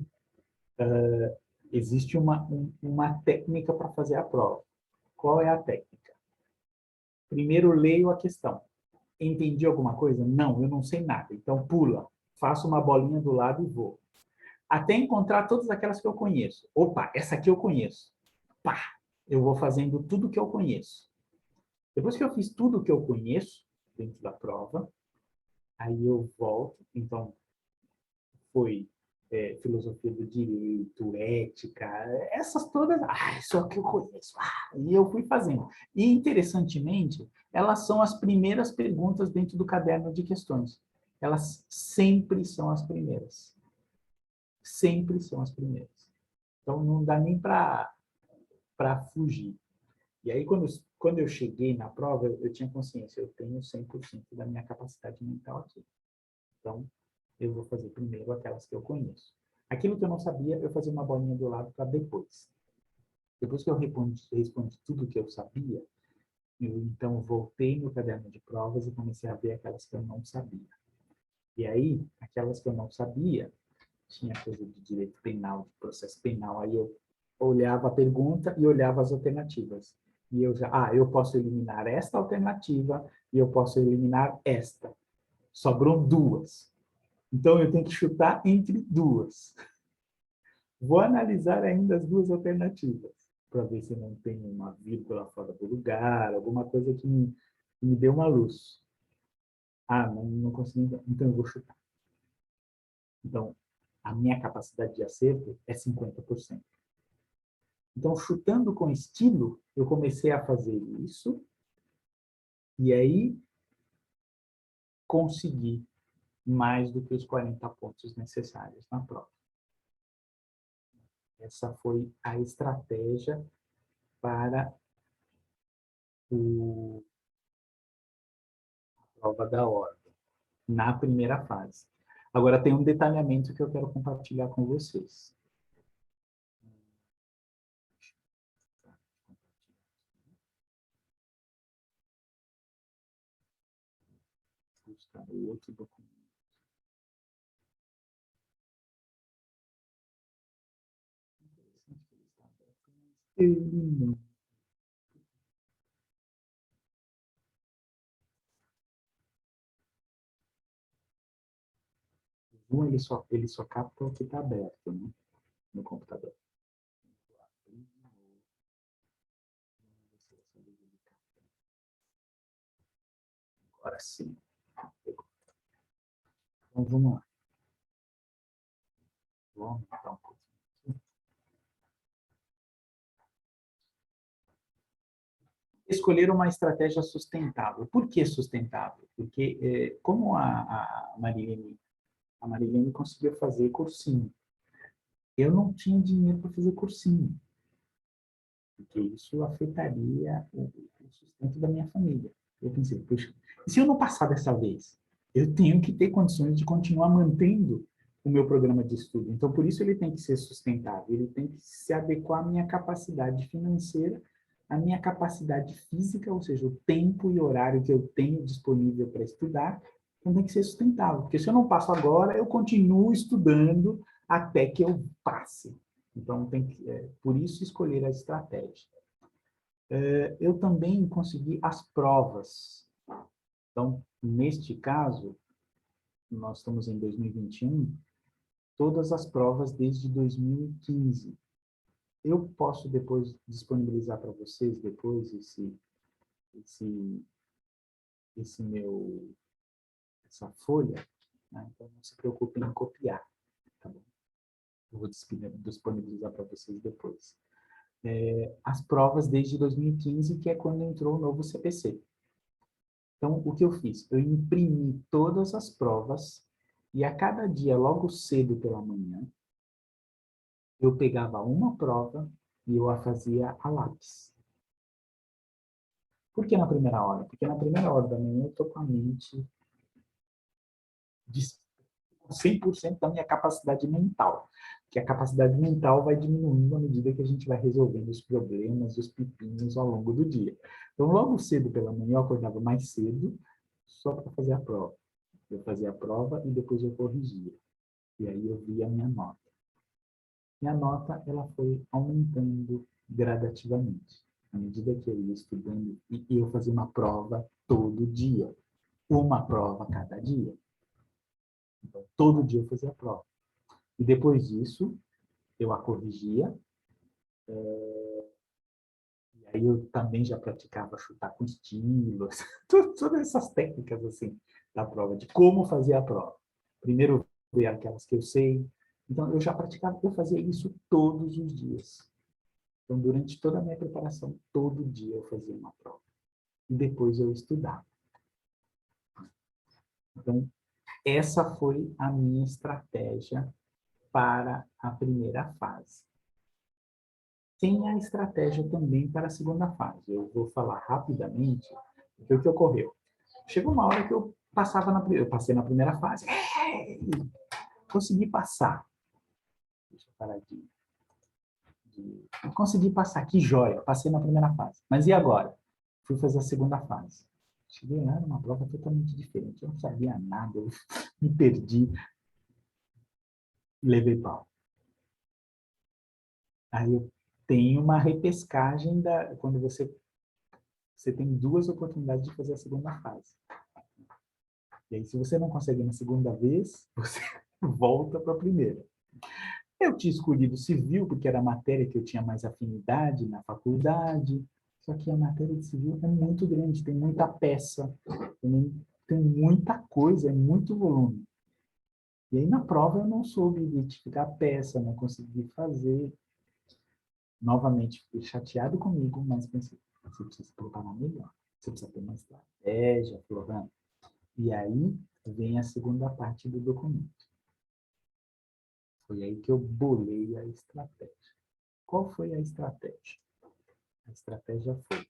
existe uma técnica para fazer a prova. Qual é a técnica? Primeiro, leio a questão. Entendi alguma coisa? Não, eu não sei nada. Então, pula. Faço uma bolinha do lado e vou. Até encontrar todas aquelas que eu conheço. Opa, essa aqui eu conheço. Pá! Eu vou fazendo tudo que eu conheço. Depois que eu fiz tudo que eu conheço, dentro da prova, aí eu volto. Então, foi filosofia do direito, ética, essas todas, isso aqui eu conheço. E eu fui fazendo. E, interessantemente, elas são as primeiras perguntas dentro do caderno de questões. Elas sempre são as primeiras. Sempre são as primeiras. Então, não dá nem para fugir. E aí, quando eu cheguei na prova, eu tinha consciência, eu tenho 100% da minha capacidade mental aqui. Então, eu vou fazer primeiro aquelas que eu conheço. Aquilo que eu não sabia, eu fazia uma bolinha do lado para depois. Depois que eu respondi tudo que eu sabia, eu então voltei no caderno de provas e comecei a ver aquelas que eu não sabia. E aí, aquelas que eu não sabia, tinha coisa de direito penal, de processo penal, aí eu olhava a pergunta e olhava as alternativas. E eu posso eliminar esta alternativa e eu posso eliminar esta. Sobrou 2. Então, eu tenho que chutar entre 2. Vou analisar ainda as 2 alternativas, para ver se não tem uma vírgula fora do lugar, alguma coisa que me dê uma luz. Não consegui, então eu vou chutar. Então, a minha capacidade de acerto é 50%. Então, chutando com estilo, eu comecei a fazer isso, e aí consegui mais do que os 40 pontos necessários na prova. Essa foi a estratégia para a prova da ordem, na primeira fase. Agora, tem um detalhamento que eu quero compartilhar com vocês. Vou buscar o outro documento. Ele só capta o que está aberto, né, no computador. Agora sim. Então, vamos lá. Vou aumentar um pouquinho aqui. Escolher uma estratégia sustentável. Por que sustentável? Porque, como a Marilene conseguiu fazer cursinho, eu não tinha dinheiro para fazer cursinho, porque isso afetaria o sustento da minha família. Eu pensei, puxa, e se eu não passar dessa vez? Eu tenho que ter condições de continuar mantendo o meu programa de estudo. Então, por isso ele tem que ser sustentável, ele tem que se adequar à minha capacidade financeira, à minha capacidade física, ou seja, o tempo e horário que eu tenho disponível para estudar, então tem que ser sustentável. Porque se eu não passo agora, eu continuo estudando até que eu passe. Então, por isso escolher a estratégia. Eu também consegui as provas. Então, neste caso, nós estamos em 2021, todas as provas desde 2015. Eu posso depois disponibilizar para vocês depois essa folha, né? Então não se preocupem em copiar, tá bom? Eu vou disponibilizar para vocês depois. as provas desde 2015, que é quando entrou o novo CPC. Então, o que eu fiz? Eu imprimi todas as provas e a cada dia, logo cedo pela manhã, eu pegava uma prova e eu a fazia a lápis. Por que na primeira hora? Porque na primeira hora da manhã eu estou com a mente de 100% da minha capacidade mental. Que a capacidade mental vai diminuindo à medida que a gente vai resolvendo os problemas, os pepinos ao longo do dia. Então, logo cedo pela manhã, eu acordava mais cedo, só para fazer a prova. Eu fazia a prova e depois eu corrigia. E aí eu via a minha nota. Minha nota, ela foi aumentando gradativamente. À medida que eu ia estudando, e eu fazia uma prova todo dia. Uma prova cada dia. Então, todo dia eu fazia a prova. E depois disso, eu a corrigia. E aí eu também já praticava chutar com estilos. Todas essas técnicas, assim, da prova, de como fazer a prova. Primeiro, ver aquelas que eu sei. Então, eu já praticava, eu fazia isso todos os dias. Então, durante toda a minha preparação, todo dia eu fazia uma prova. E depois eu estudava. Então, essa foi a minha estratégia para a primeira fase. Tem a estratégia também para a segunda fase. Eu vou falar rapidamente o que ocorreu. Chegou uma hora que eu passei na primeira fase. Consegui passar. Deixa eu parar consegui passar, que joia, passei na primeira fase. Mas e agora? Fui fazer a segunda fase. Cheguei lá, era uma prova totalmente diferente. Eu não sabia nada, eu me perdi. Levei pau. Aí eu tenho uma repescagem quando você tem duas oportunidades de fazer a segunda fase. E aí, se você não consegue na segunda vez, você volta para a primeira. Eu tinha escolhido civil, porque era a matéria que eu tinha mais afinidade na faculdade. Só que a matéria de civil é muito grande, tem muita peça, tem muita coisa, é muito volume. E aí, na prova, eu não soube identificar a peça, não consegui fazer. Novamente, fiquei chateado comigo, mas pensei, você precisa se preparar melhor. Você precisa ter uma estratégia, Florana. E aí vem a segunda parte do documento. Foi aí que eu bolei a estratégia. Qual foi a estratégia? A estratégia foi,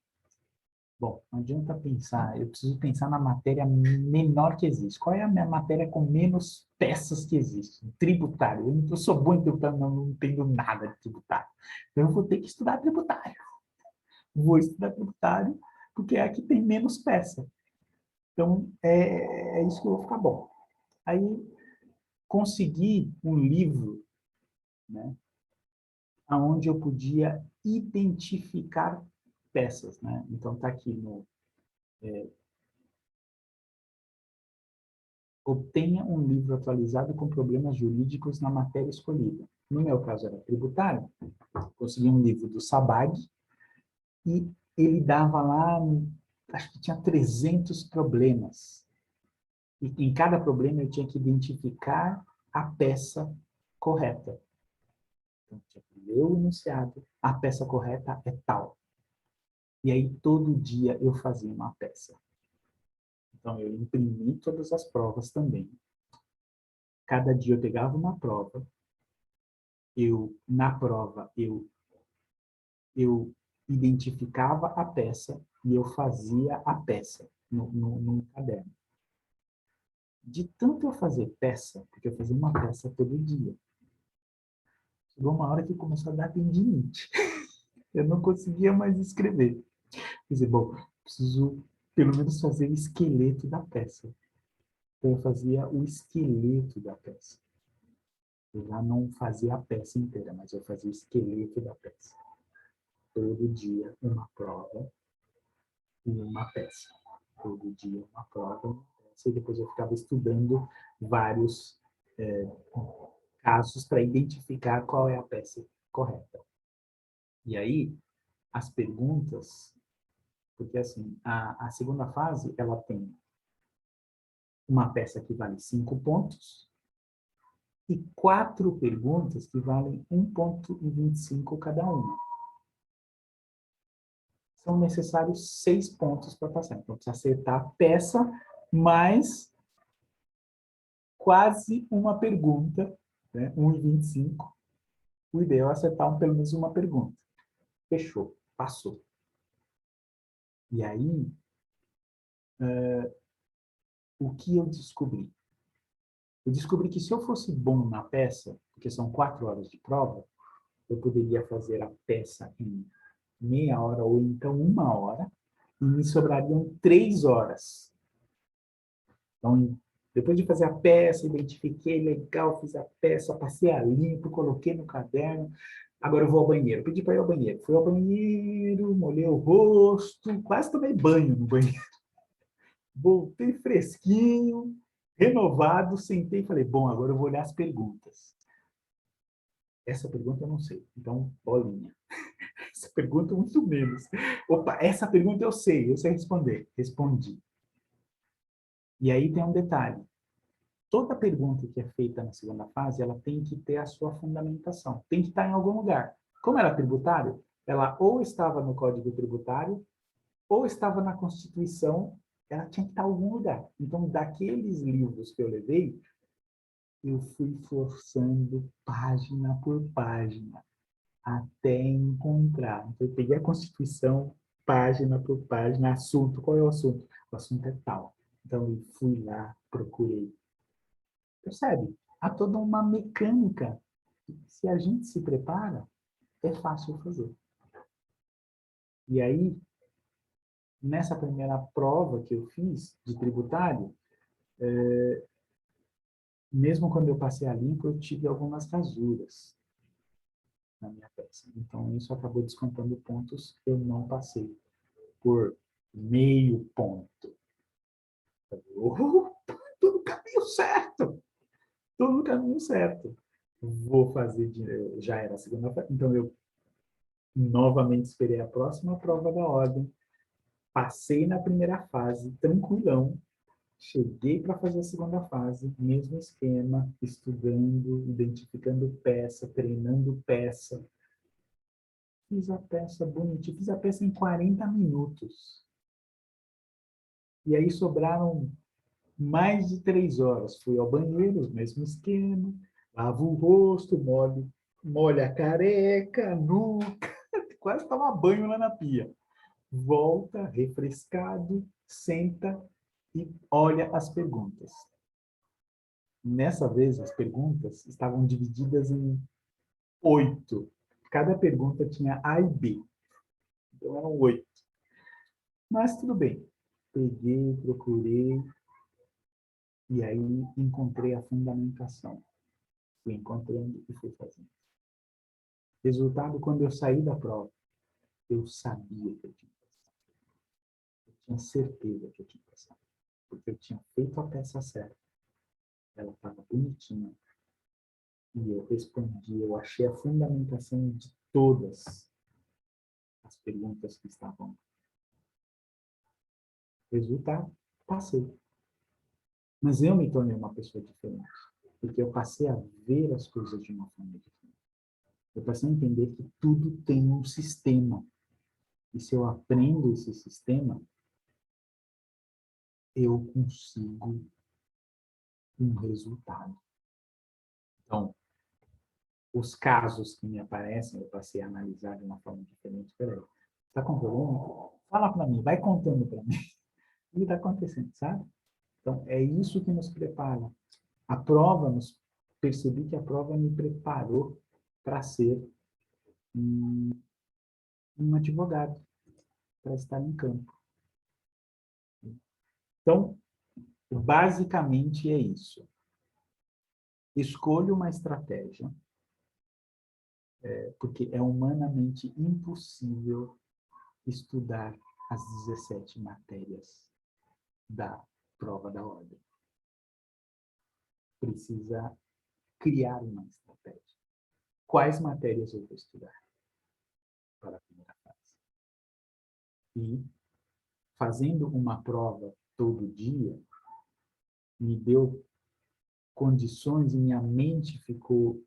bom, não adianta pensar, eu preciso pensar na matéria menor que existe. Qual é a minha matéria com menos peças que existe? Tributário. Eu sou bom em tributário, não entendo nada de tributário. Então, eu vou ter que estudar tributário. Vou estudar tributário, porque é a que tem menos peça. Então, é isso que eu vou ficar bom. Aí, consegui um livro, né, onde eu podia identificar peças. Né? Então, está aqui no... obtenha um livro atualizado com problemas jurídicos na matéria escolhida. No meu caso, era tributário. Consegui um livro do Sabag e ele dava lá, acho que tinha 300 problemas. E em cada problema eu tinha que identificar a peça correta. Então, tinha que ler o enunciado, a peça correta é tal. E aí, todo dia eu fazia uma peça. Então, eu imprimi todas as provas também. Cada dia eu pegava uma prova, na prova, eu identificava a peça e eu fazia a peça no caderno. De tanto eu fazer peça, porque eu fazia uma peça todo dia, chegou uma hora que começou a dar tendinite. Eu não conseguia mais escrever. Quer dizer, bom, preciso pelo menos fazer o esqueleto da peça. Então, eu fazia o esqueleto da peça. Eu já não fazia a peça inteira, mas eu fazia o esqueleto da peça. Todo dia uma prova e uma peça. Todo dia uma prova e uma peça. E depois eu ficava estudando vários casos para identificar qual é a peça correta. E aí, as perguntas, porque assim, a segunda fase, ela tem uma peça que vale 5 pontos e 4 perguntas que valem 1,25 cada uma. são necessários 6 pontos para passar. Então, precisa acertar a peça, mais quase uma pergunta, né? 1,25. O ideal é acertar pelo menos uma pergunta. Fechou, passou. E aí, o que eu descobri? Eu descobri que se eu fosse bom na peça, porque são 4 horas de prova, eu poderia fazer a peça em meia hora ou então 1 hora, e me sobrariam 3 horas. Então, depois de fazer a peça, identifiquei, legal, fiz a peça, passei a limpo, coloquei no caderno, agora eu vou ao banheiro. Pedi para ir ao banheiro. Fui ao banheiro, molhei o rosto, quase tomei banho no banheiro. Voltei fresquinho, renovado, sentei e falei, bom, agora eu vou olhar as perguntas. Essa pergunta eu não sei, então, bolinha. Essa pergunta muito menos. Opa, essa pergunta eu sei responder. Respondi. E aí tem um detalhe. Toda pergunta que é feita na segunda fase, ela tem que ter a sua fundamentação. Tem que estar em algum lugar. Como era tributário, ela ou estava no Código Tributário, ou estava na Constituição, ela tinha que estar em algum lugar. Então, daqueles livros que eu levei, eu fui forçando página por página, até encontrar. Então, eu peguei a Constituição, página por página, assunto. Qual é o assunto? O assunto é tal. Então, eu fui lá, procurei. Percebe? Há toda uma mecânica. Se a gente se prepara, é fácil fazer. E aí, nessa primeira prova que eu fiz de tributário, mesmo quando eu passei a limpo, eu tive algumas rasuras na minha peça. Então, isso acabou descontando pontos que eu não passei por meio ponto. Tudo no caminho certo! Tudo no caminho certo. Vou fazer, já era a segunda-feira, então eu novamente esperei a próxima prova da ordem, passei na primeira fase, tranquilão, cheguei para fazer a segunda fase, mesmo esquema, estudando, identificando peça, treinando peça. Fiz a peça bonitinha, fiz a peça em 40 minutos. E aí sobraram mais de 3 horas. Fui ao banheiro, mesmo esquema, lavo o rosto, molha a careca, a nuca, quase toma banho lá na pia. Volta, refrescado, senta e olha as perguntas. Nessa vez, as perguntas estavam divididas em 8. Cada pergunta tinha A e B. Então, eram 8. Mas tudo bem. Peguei, procurei, e aí encontrei a fundamentação. Fui encontrando e fui fazendo. Resultado, quando eu saí da prova, eu sabia que eu tinha passado. Eu tinha certeza que eu tinha passado. Porque eu tinha feito a peça certa. Ela estava bonitinha. E eu respondi, eu achei a fundamentação de todas as perguntas que estavam. Resultado, passei. Mas eu me tornei uma pessoa diferente. Porque eu passei a ver as coisas de uma forma diferente. Eu passei a entender que tudo tem um sistema. E se eu aprendo esse sistema, eu consigo um resultado. Então, os casos que me aparecem, eu passei a analisar de uma forma diferente. Peraí, está com problema? Fala para mim, vai contando para mim. O que está acontecendo, sabe? Então, é isso que nos prepara. A prova, percebi que a prova me preparou para ser um advogado, para estar em campo. Então, basicamente é isso. Escolha uma estratégia, porque é humanamente impossível estudar as 17 matérias da prova da ordem. Precisa criar uma estratégia. Quais matérias eu vou estudar para a primeira fase? E, fazendo uma prova todo dia, me deu condições e minha mente ficou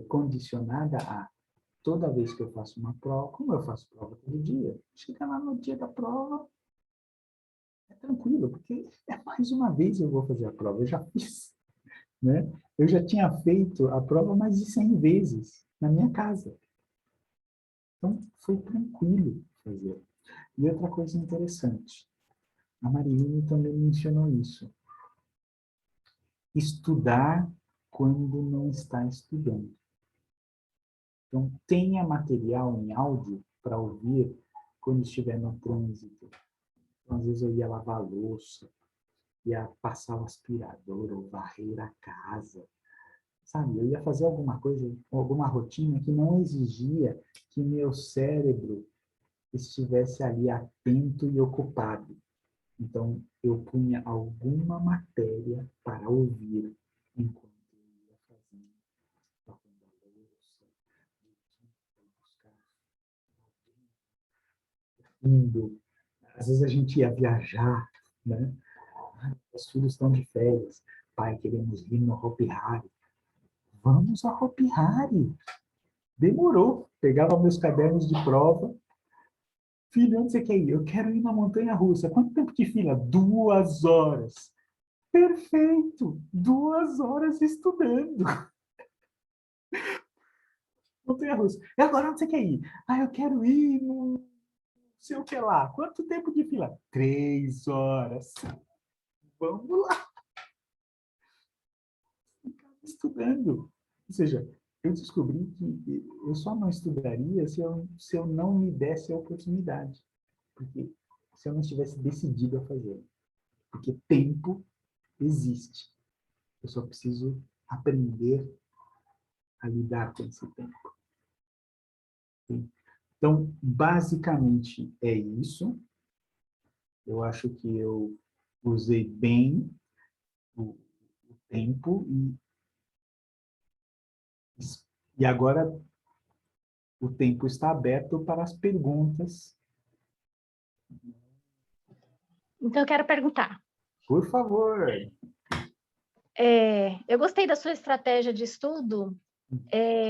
condicionada a toda vez que eu faço uma prova, como eu faço prova todo dia, chega lá no dia da prova, é tranquilo, porque é mais uma vez eu vou fazer a prova, eu já fiz, né? Eu já tinha feito a prova mais de 100 vezes na minha casa. Então, foi tranquilo fazer. E outra coisa interessante, a Mariane também mencionou isso. Estudar quando não está estudando. Então, tenha material em áudio para ouvir quando estiver no trânsito. Então, às vezes eu ia lavar a louça, ia passar o aspirador ou varrer a casa. Sabe, eu ia fazer alguma coisa, alguma rotina que não exigia que meu cérebro estivesse ali atento e ocupado. Então, eu punha alguma matéria para ouvir enquanto eu ia fazendo, lavando a louça, indo. Às vezes a gente ia viajar, né? Os filhos estão de férias. Pai, queremos ir no Hopi Hari. Vamos ao Hopi Hari. Demorou. Pegava meus cadernos de prova. Filho, onde você quer ir? Eu quero ir na montanha-russa. Quanto tempo de fila? 2 horas. Perfeito! 2 horas estudando. Montanha-russa. E agora onde você quer ir? Ah, eu quero ir no sei o que lá. Quanto tempo de fila? 3 horas. Vamos lá. Estudando. Ou seja, eu descobri que eu só não estudaria se eu não me desse a oportunidade. Porque se eu não estivesse decidido a fazer. Porque tempo existe. Eu só preciso aprender a lidar com esse tempo. Então, basicamente é isso. Eu acho que eu usei bem o tempo e agora o tempo está aberto para as perguntas. Então, eu quero perguntar. Por favor. Eu gostei da sua estratégia de estudo,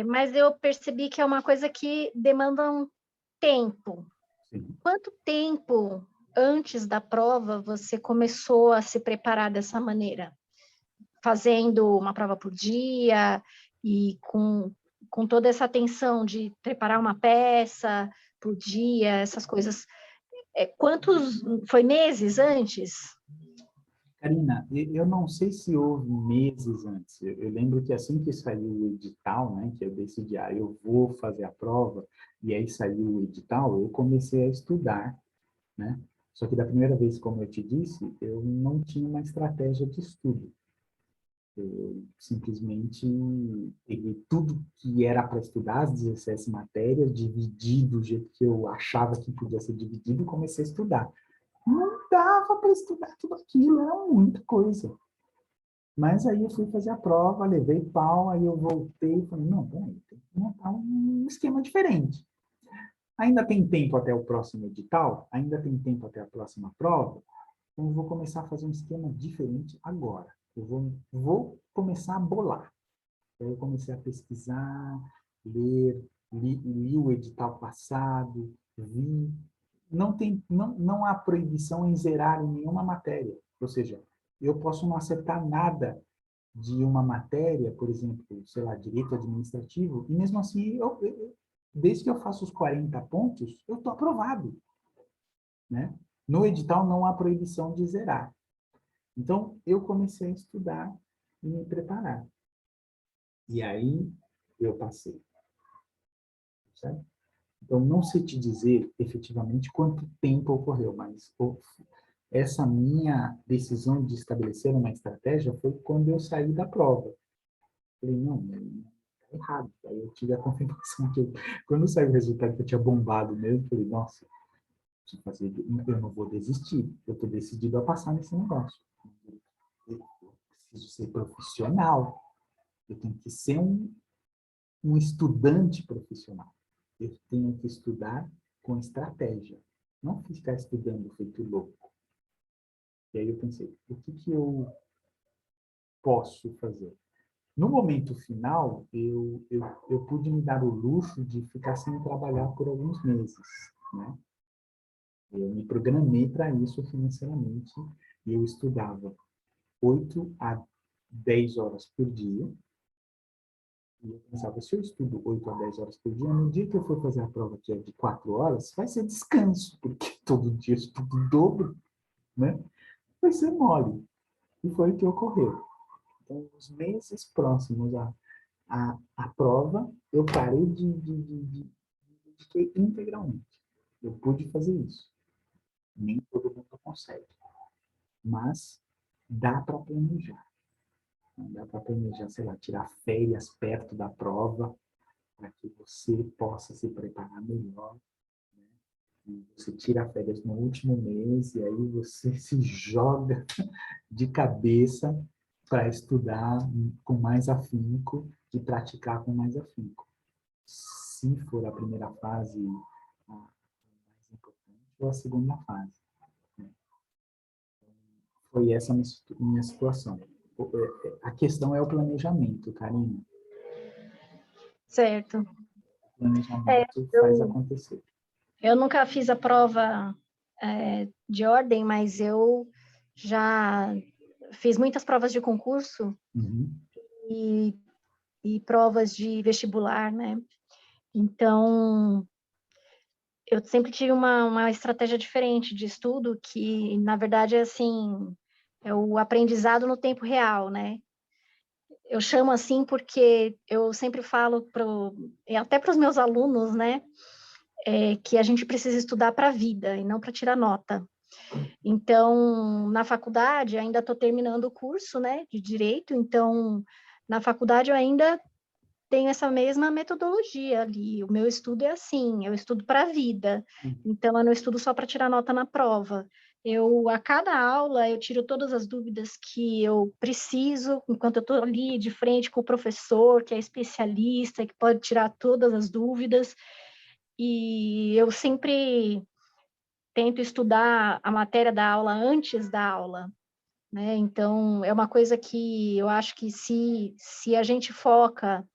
mas eu percebi que é uma coisa que demanda um tempo. Sim. Quanto tempo antes da prova você começou a se preparar dessa maneira? Fazendo uma prova por dia e com toda essa atenção de preparar uma peça por dia, essas coisas. Foi meses antes? Karina, eu não sei se houve meses antes. Eu lembro que assim que saiu o edital, né, que eu decidi, eu vou fazer a prova, e aí saiu o edital, eu comecei a estudar, né? Só que da primeira vez, como eu te disse, eu não tinha uma estratégia de estudo. Eu simplesmente peguei tudo que era para estudar, as 17 matérias, dividi do jeito que eu achava que podia ser dividido e comecei a estudar. Não dava para estudar tudo aquilo, era muita coisa. Mas aí eu fui fazer a prova, levei pau, aí eu voltei e falei, não, peraí, tem que montar um esquema diferente. Ainda tem tempo até o próximo edital? Ainda tem tempo até a próxima prova? Então eu vou começar a fazer um esquema diferente agora. Eu vou começar a bolar. Aí eu comecei a pesquisar, ler, li o edital passado, vi. Não há proibição em zerar em nenhuma matéria. Ou seja, eu posso não acertar nada de uma matéria, por exemplo, sei lá, direito administrativo, e mesmo assim, desde que eu faça os 40 pontos, eu estou aprovado. Né? No edital não há proibição de zerar. Então, eu comecei a estudar e me preparar. E aí, eu passei. Certo? Então, não sei te dizer efetivamente quanto tempo ocorreu, mas essa minha decisão de estabelecer uma estratégia foi quando eu saí da prova. Falei, não, está errado. Aí eu tive a confirmação que quando saiu o resultado que eu tinha bombado mesmo, falei, nossa, eu não vou desistir. Eu estou decidido a passar nesse negócio. Eu preciso ser profissional. Eu tenho que ser um estudante profissional. Eu tenho que estudar com estratégia. Não ficar estudando feito louco. E aí eu pensei, o que eu posso fazer? No momento final, eu pude me dar o luxo de ficar sem trabalhar por alguns meses, né? Eu me programei para isso financeiramente e eu estudava 8 a 10 horas por dia. E eu pensava, se eu estudo 8 a 10 horas por dia, no dia que eu for fazer a prova, que é de 4 horas, vai ser descanso, porque todo dia eu estudo o dobro, né? Vai ser mole. E foi o que ocorreu. Então, os meses próximos à prova, eu parei de dediquei integralmente. Eu pude fazer isso. Nem todo mundo consegue. Mas dá para planejar. Dá para planejar, sei lá, tirar férias perto da prova, para que você possa se preparar melhor. E você tira férias no último mês e aí você se joga de cabeça para estudar com mais afinco e praticar com mais afinco. Se for a primeira fase a mais importante, ou a segunda fase. Foi essa a minha situação. A questão é o planejamento, Karina. Certo. O É, planejamento faz eu, acontecer. eu nunca fiz a prova de ordem, mas eu já fiz muitas provas de concurso Uhum. e, e provas de vestibular, né? Então, eu sempre tive uma estratégia diferente de estudo, que, na verdade, é assim, é o aprendizado no tempo real, né? Eu chamo assim porque eu sempre falo até para os meus alunos, né, que a gente precisa estudar para a vida e não para tirar nota. Então, na faculdade, ainda estou terminando o curso, né, de Direito, então, na faculdade eu ainda tenho essa mesma metodologia ali. O meu estudo é assim, eu estudo para a vida. Então, eu não estudo só para tirar nota na prova. A cada aula, eu tiro todas as dúvidas que eu preciso, enquanto eu estou ali de frente com o professor, que é especialista, que pode tirar todas as dúvidas. E eu sempre tento estudar a matéria da aula antes da aula, né? Então, é uma coisa que eu acho que se a gente foca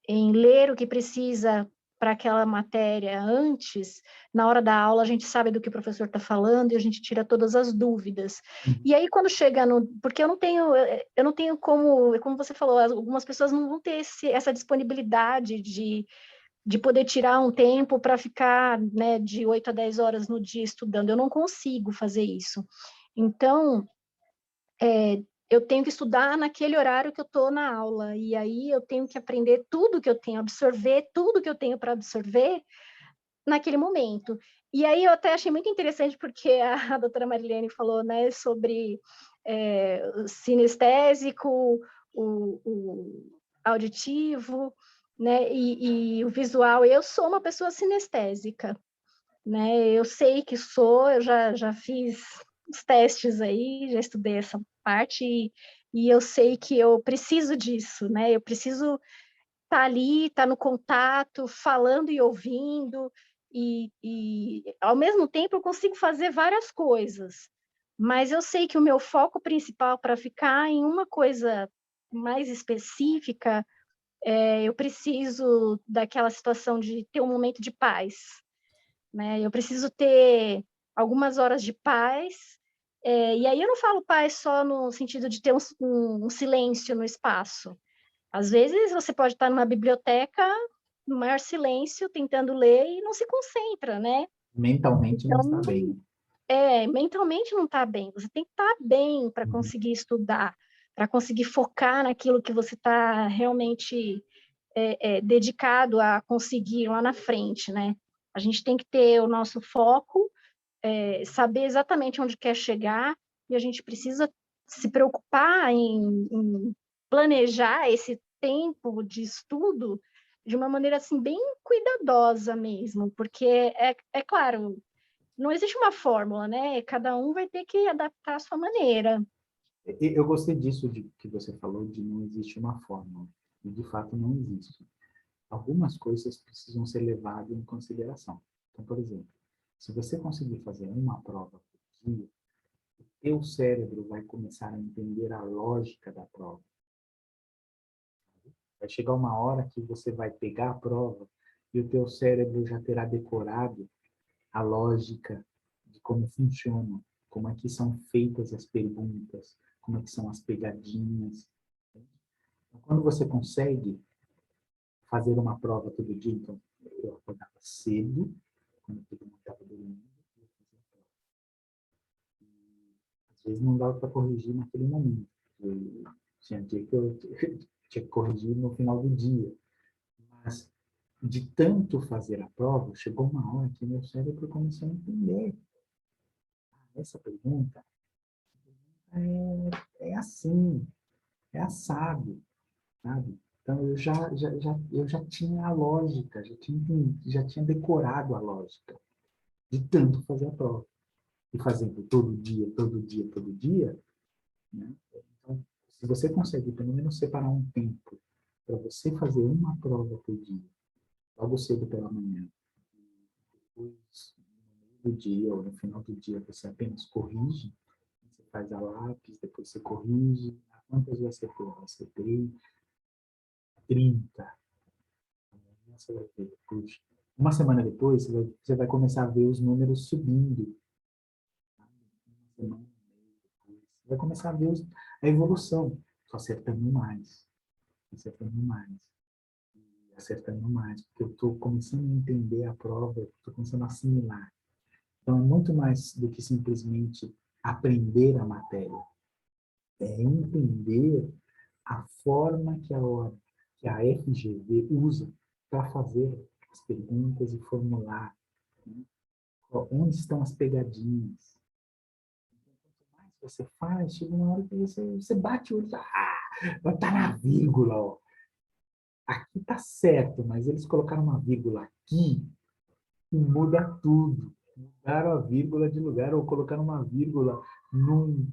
em ler o que precisa para aquela matéria antes, na hora da aula a gente sabe do que o professor está falando e a gente tira todas as dúvidas. E aí quando chega no, porque eu não tenho como você falou, algumas pessoas não vão ter essa disponibilidade de poder tirar um tempo para ficar, né, de 8 a 10 horas no dia estudando. Eu não consigo fazer isso. Então, eu tenho que estudar naquele horário que eu estou na aula, e aí eu tenho que aprender tudo que eu tenho, absorver tudo que eu tenho para absorver naquele momento. E aí eu até achei muito interessante, porque a doutora Marilene falou, né, sobre o sinestésico, o auditivo, né, e o visual. Eu sou uma pessoa sinestésica, né, eu sei que sou, eu já fiz os testes aí, já estudei essa parte e eu sei que eu preciso disso, né? Eu preciso estar ali, estar no contato, falando e ouvindo, e ao mesmo tempo eu consigo fazer várias coisas, mas eu sei que o meu foco principal para ficar em uma coisa mais específica, eu preciso daquela situação de ter um momento de paz, né? Eu preciso ter algumas horas de paz. E aí eu não falo paz só no sentido de ter um silêncio no espaço. Às vezes você pode estar numa biblioteca, no maior silêncio, tentando ler e não se concentra, né? Mentalmente não está Então, bem. mentalmente não está bem. Você tem que estar bem para Uhum. conseguir estudar, para conseguir focar naquilo que você está realmente dedicado a conseguir lá na frente, né? A gente tem que ter o nosso foco, saber exatamente onde quer chegar, e a gente precisa se preocupar em planejar esse tempo de estudo de uma maneira assim bem cuidadosa mesmo, porque é claro, não existe uma fórmula, né? Cada um vai ter que adaptar a sua maneira. Eu gostei disso de que você falou, de não existe uma fórmula. E, de fato, não existe. Algumas coisas precisam ser levadas em consideração. Então, por exemplo, se você conseguir fazer uma prova por dia, o teu cérebro vai começar a entender a lógica da prova. Vai chegar uma hora que você vai pegar a prova e o teu cérebro já terá decorado a lógica de como funciona, como é que são feitas as perguntas, como é que são as pegadinhas. Então, quando você consegue fazer uma prova todo dia, então eu acordava cedo, quando todo mundo estava dormindo, eu fazia a prova. Às vezes não dava para corrigir naquele momento. Tinha dia que eu tinha que corrigir no final do dia. Mas, de tanto fazer a prova, chegou uma hora que meu cérebro começou a entender. Essa pergunta é assim, é assado, sabe? Então, eu já tinha a lógica, já tinha decorado a lógica de tanto fazer a prova. E fazendo todo dia, todo dia, todo dia, né? Então, se você consegue pelo menos separar um tempo para você fazer uma prova por dia, logo cedo pela manhã, depois, no meio do dia ou no final do dia, você apenas corrige, você faz a lápis, depois você corrige. Quantas eu acertei? Eu acertei 30. Você vai ver depois. Uma semana depois, você vai começar a ver os números subindo. Uma semana depois, você vai começar a ver a evolução. Estou acertando mais, acertando mais, acertando mais, porque eu estou começando a entender a prova, estou começando a assimilar. Então, é muito mais do que simplesmente aprender a matéria. É entender a forma que a FGV usa para fazer as perguntas e formular, né? Onde estão as pegadinhas. Quanto mais você faz, chega uma hora que você bate o olho, tá na vírgula, ó. Aqui tá certo, mas eles colocaram uma vírgula aqui e muda tudo. Mudaram a vírgula de lugar ou colocaram uma vírgula no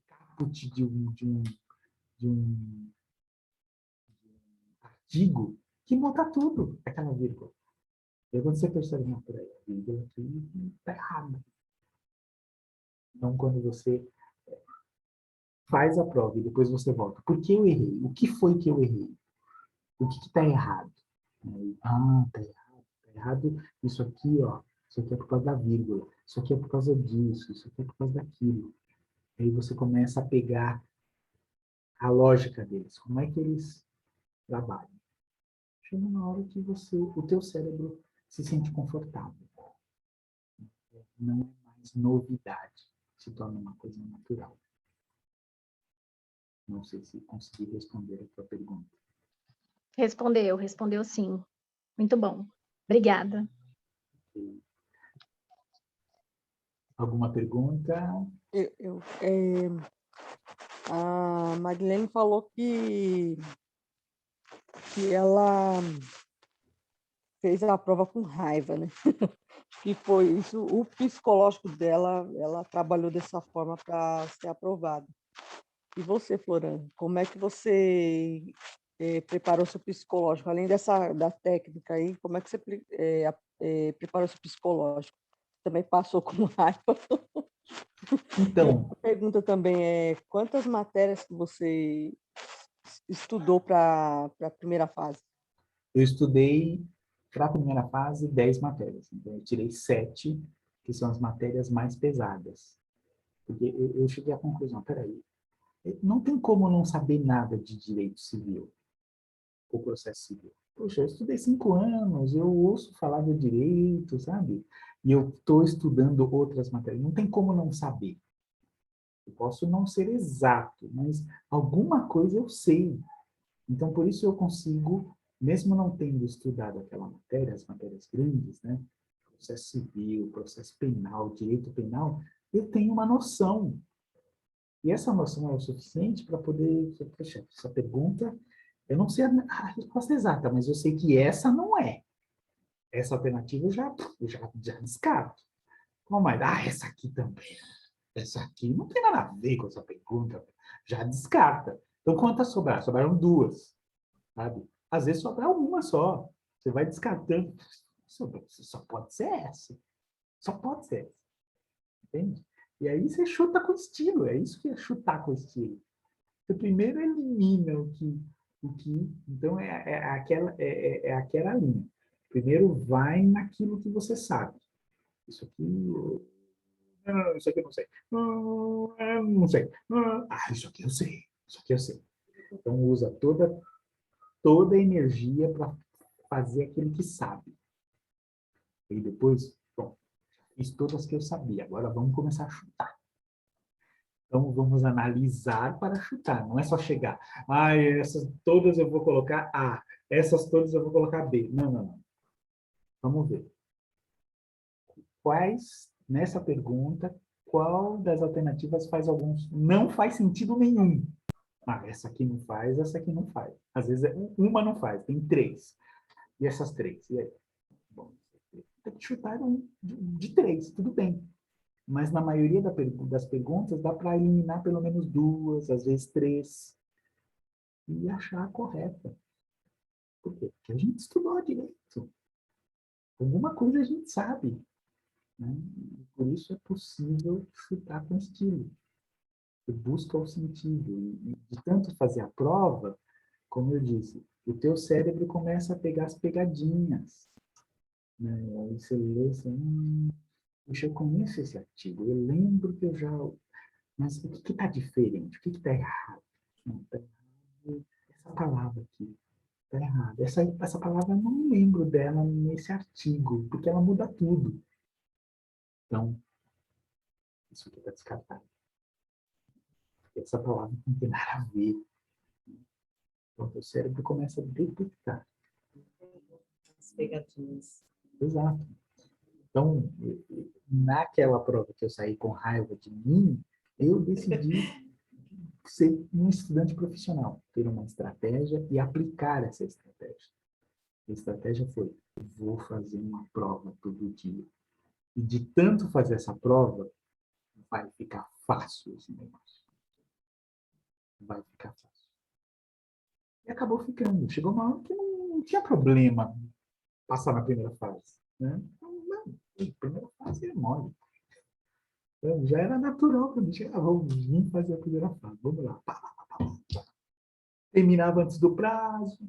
caput de um artigo que muda tudo, aquela vírgula. E aí quando você percebe, não, peraí, a vírgula aqui está errada. Então, quando você faz a prova e depois você volta, por que eu errei? O que foi que eu errei? O que está errado? Está errado. Está errado isso aqui, ó. Isso aqui é por causa da vírgula. Isso aqui é por causa disso. Isso aqui é por causa daquilo. Aí você começa a pegar a lógica deles. Como é que eles trabalham? Chega uma hora que o teu cérebro se sente confortável. Não é mais novidade. Se torna uma coisa natural. Não sei se consegui responder a tua pergunta. Respondeu sim. Muito bom. Obrigada. Alguma pergunta? A Marilene falou que ela fez a prova com raiva, né? Que foi isso, o psicológico dela, ela trabalhou dessa forma para ser aprovada. E você, Florane, como é que você preparou seu psicológico? Além da técnica aí, como é que você preparou seu psicológico? Também passou com raiva? Então, A pergunta também é, quantas matérias que você estudou para a primeira fase? eu estudei para a primeira fase 10 matérias. Então, eu tirei 7, que são as matérias mais pesadas. Porque eu cheguei à conclusão, peraí, não tem como não saber nada de direito civil ou processo civil. Poxa, eu estudei 5 anos, eu ouço falar do direito, sabe? E eu estou estudando outras matérias. Não tem como não saber. Eu posso não ser exato, mas alguma coisa eu sei. Então, por isso eu consigo, mesmo não tendo estudado aquela matéria, as matérias grandes, né? Processo civil, processo penal, direito penal, eu tenho uma noção. E essa noção é o suficiente para poder... Poxa, essa pergunta, eu não sei a resposta exata, mas eu sei que essa não é. Essa alternativa eu já descarto. Qual mais? Essa aqui também. Essa aqui não tem nada a ver com essa pergunta. Já descarta. Então, quantas sobraram? Sobraram 2. Sabe? Às vezes sobra uma só. Você vai descartando. Só pode ser essa. Só pode ser essa. Entende? E aí você chuta com estilo. É isso que é chutar com estilo. Você primeiro elimina então é aquela linha. Primeiro vai naquilo que você sabe. Isso aqui, isso aqui eu não sei. Não sei. Isso aqui eu sei. Isso aqui eu sei. Então usa toda a energia para fazer aquilo que sabe. E depois, bom, fiz todas que eu sabia. Agora vamos começar a chutar. Então, vamos analisar para chutar. Não é só chegar. Essas todas eu vou colocar A. Essas todas eu vou colocar B. Não, não, não. Vamos ver. Nessa pergunta, qual das alternativas faz alguns... Não faz sentido nenhum. Essa aqui não faz, essa aqui não faz. Às vezes, uma não faz. Tem 3. E essas 3? E aí? Bom, tem que chutar de 3. Tudo bem. Mas na maioria das perguntas dá para eliminar pelo menos 2, às vezes 3, e achar a correta. Por quê? Porque a gente estudou direito. Alguma coisa a gente sabe. Né? Por isso é possível chutar com estilo. Você busca o sentido. E de tanto fazer a prova, como eu disse, o teu cérebro começa a pegar as pegadinhas. Né? Aí você lê assim... Puxa, eu conheço esse artigo, eu lembro que eu já... Mas o que está diferente? O que está errado? Não, tá errado. Essa palavra aqui está errada. Essa palavra eu não lembro dela nesse artigo, porque ela muda tudo. Então, isso aqui está descartado. Essa palavra não tem nada a ver. Então, o cérebro começa a detectar. As pegadinhas. Exato. Então, naquela prova que eu saí com raiva de mim, eu decidi ser um estudante profissional, ter uma estratégia e aplicar essa estratégia. A estratégia foi, vou fazer uma prova todo dia. E de tanto fazer essa prova, vai ficar fácil esse negócio. Vai ficar fácil. E acabou ficando. Chegou uma hora que não tinha problema passar na primeira fase. Né? Não, a primeira fase é mole. Então, já era natural para mim. Vamos vir fazer a primeira fase. Vamos lá. Pá, pá, pá, pá. Terminava antes do prazo.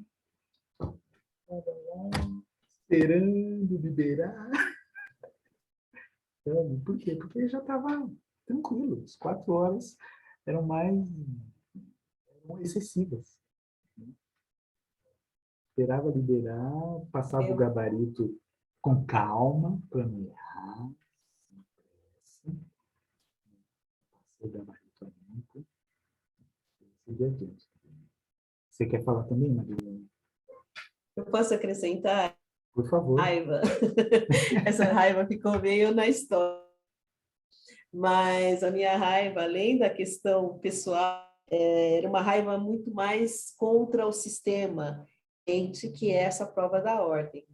Esperando liberar. Por quê? Porque já estava tranquilo. As 4 horas eram excessivas. Esperava liberar, passava o gabarito com calma, para não errar. Sem pressa. Passei o gabarito a limpo. Você quer falar também, Marilene? Eu posso acrescentar? Por favor. Raiva. Essa raiva ficou meio na história. Mas a minha raiva, além da questão pessoal, era uma raiva muito mais contra o sistema, que é essa prova da ordem.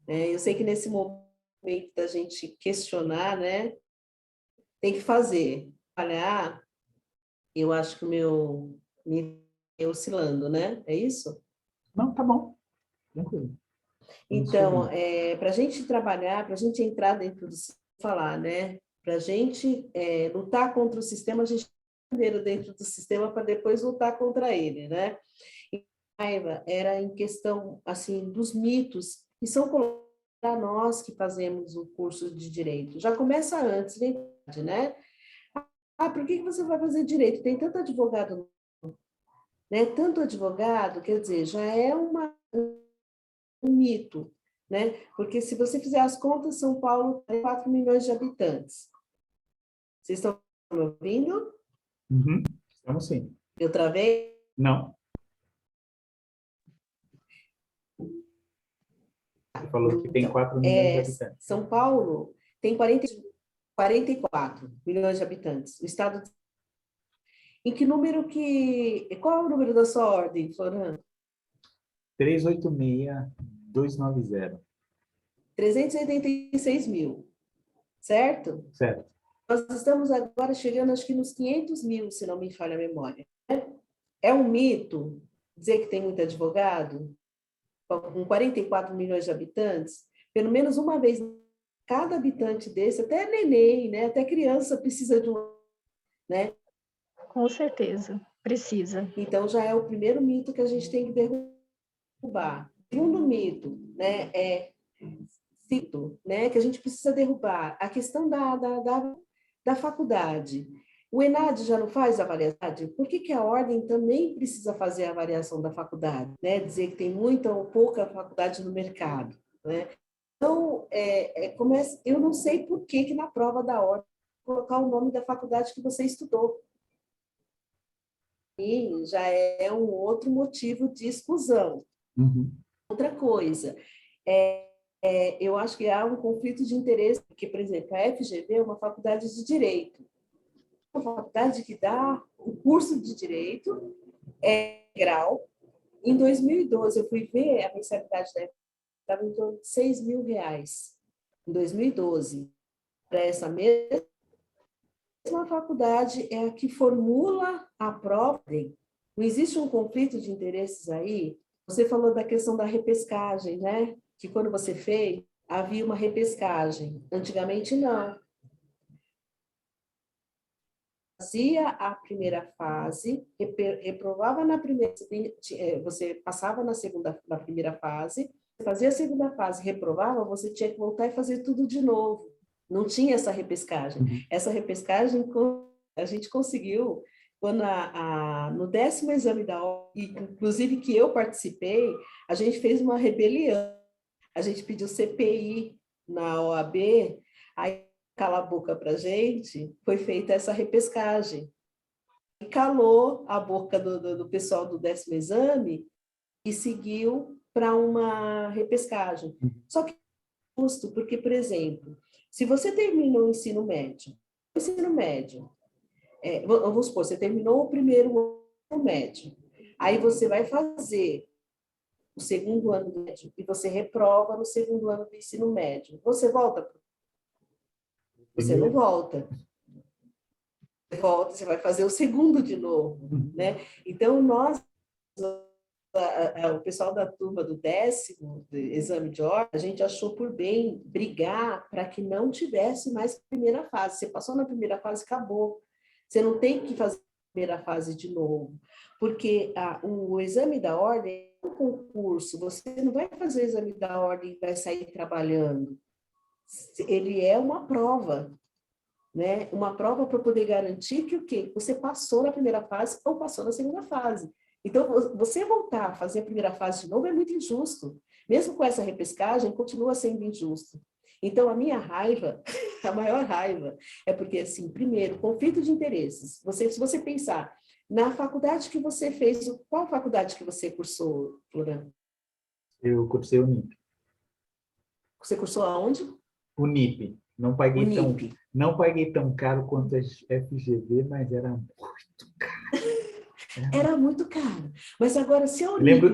Eu sei que nesse momento da gente questionar, né, tem que fazer. Olha, eu acho que o meu me oscilando, né? É isso? Não, tá bom. Tranquilo. Então, para a gente trabalhar, para a gente entrar dentro do sistema, falar, né? Para a gente lutar contra o sistema, a gente primeiro dentro do sistema para depois lutar contra ele, né? E a raiva era em questão, assim, dos mitos que são colocados para nós que fazemos o curso de Direito. Já começa antes, né? Por que você vai fazer Direito? Tem tanto advogado, né? Tanto advogado, quer dizer, já é um mito, né? Porque se você fizer as contas, São Paulo tem 4 milhões de habitantes. Vocês estão me ouvindo? Uhum. Estamos sim. Eu travei? Não. Você falou que tem 4 milhões de habitantes. São Paulo tem 44 milhões de habitantes. O estado... Em que número que... Qual é o número da sua ordem, Florando? 386-290. 386 mil, certo? Certo. Nós estamos agora chegando, acho que nos 500 mil, se não me falha a memória. É um mito dizer que tem muito advogado? Com 44 milhões de habitantes, pelo menos uma vez, cada habitante desse, até neném, né? Até criança precisa de um... Né? Com certeza. Precisa. Então, já é o primeiro mito que a gente tem que derrubar. O segundo mito, né, que a gente precisa derrubar, a questão da faculdade. O ENAD já não faz avaliação? Por que a ordem também precisa fazer a avaliação da faculdade? Né? Dizer que tem muita ou pouca faculdade no mercado. Né? Então, eu não sei por que na prova da ordem colocar o nome da faculdade que você estudou. E já é um outro motivo de exclusão. Uhum. Outra coisa, eu acho que há um conflito de interesse, porque, por exemplo, a FGV é uma faculdade de Direito. Uma faculdade que dá o curso de Direito, integral. Em 2012, eu fui ver a mensalidade da FGV, estava em torno de R$6.000. Em 2012, para essa mesma faculdade é a que formula a prova. Não existe um conflito de interesses aí? Você falou da questão da repescagem, né? Que quando você fez, havia uma repescagem. Antigamente, não. Fazia a primeira fase, reprovava na primeira, você passava na primeira fase, fazia a segunda fase, reprovava, você tinha que voltar e fazer tudo de novo. Não tinha essa repescagem. Essa repescagem a gente conseguiu quando no 10º exame da ordem, inclusive que eu participei, a gente fez uma rebelião. A gente pediu CPI na OAB, aí cala a boca para a gente, foi feita essa repescagem. E calou a boca do pessoal do 10º exame e seguiu para uma repescagem. Só que é justo, porque, por exemplo, se você terminou o ensino médio, vamos supor, você terminou o primeiro ano médio, aí você vai fazer o segundo ano do médio e você reprova no segundo ano do ensino médio. Você volta? Você não volta. Você volta, você vai fazer o segundo de novo, né? Então, o pessoal da turma do 10º exame de ordem, a gente achou por bem brigar para que não tivesse mais primeira fase. Você passou na primeira fase, acabou. Você não tem que fazer a primeira fase de novo, porque o exame da ordem é um concurso, você não vai fazer o exame da ordem e vai sair trabalhando. Ele é uma prova, né? Uma prova para poder garantir que o quê? Você passou na primeira fase ou passou na segunda fase. Então, você voltar a fazer a primeira fase de novo é muito injusto. Mesmo com essa repescagem, continua sendo injusto. Então, a minha raiva, a maior raiva, é porque, assim, primeiro, conflito de interesses. Se você pensar na faculdade que você fez, qual faculdade que você cursou, Florão? Eu cursei o NIP. Você cursou aonde? O NIP. Não paguei tão caro quanto a FGV, mas era muito caro. Era muito caro. Mas agora, se eu Eu lembro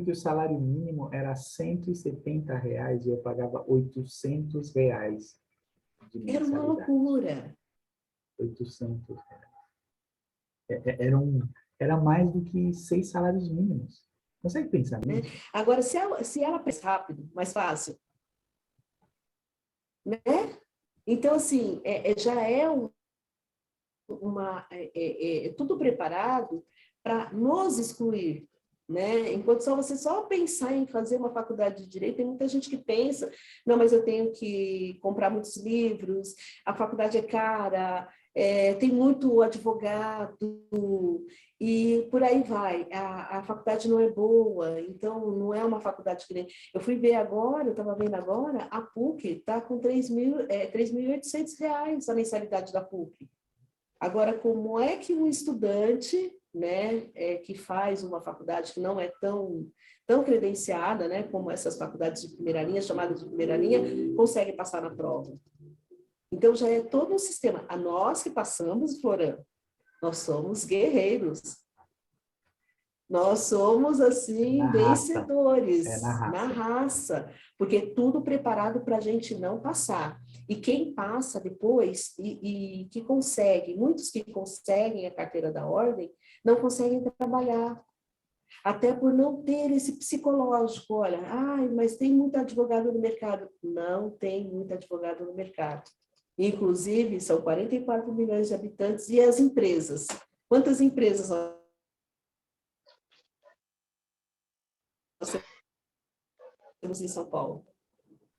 que o salário mínimo era R$170 e eu pagava R$800 de mensalidade. Era uma loucura. R$800. Era mais do que 6 salários mínimos. Consegue pensar nisso? Agora, se ela pensa rápido, mais fácil, né? Então, assim, já é tudo preparado para nos excluir, né? Enquanto você só pensar em fazer uma faculdade de Direito, tem muita gente que pensa, não, mas eu tenho que comprar muitos livros, a faculdade é cara, tem muito advogado, e por aí vai. A faculdade não é boa, então não é uma faculdade que nem... Eu fui ver agora, eu estava vendo agora, a PUC está com R$3.800 a mensalidade da PUC. Agora, como é que um estudante, né, que faz uma faculdade que não é tão credenciada, né, como essas faculdades de primeira linha, chamadas de primeira linha, consegue passar na prova? Então, já é todo um sistema. A nós que passamos, Florão, nós somos guerreiros. Nós somos, assim, vencedores. Na raça. Porque tudo preparado para a gente não passar. E quem passa depois e que consegue, muitos que conseguem a carteira da ordem, não conseguem trabalhar. Até por não ter esse psicológico. Olha, mas tem muito advogado no mercado. Não tem muito advogado no mercado. Inclusive, são 44 milhões de habitantes e as empresas. Quantas empresas nós temos em São Paulo?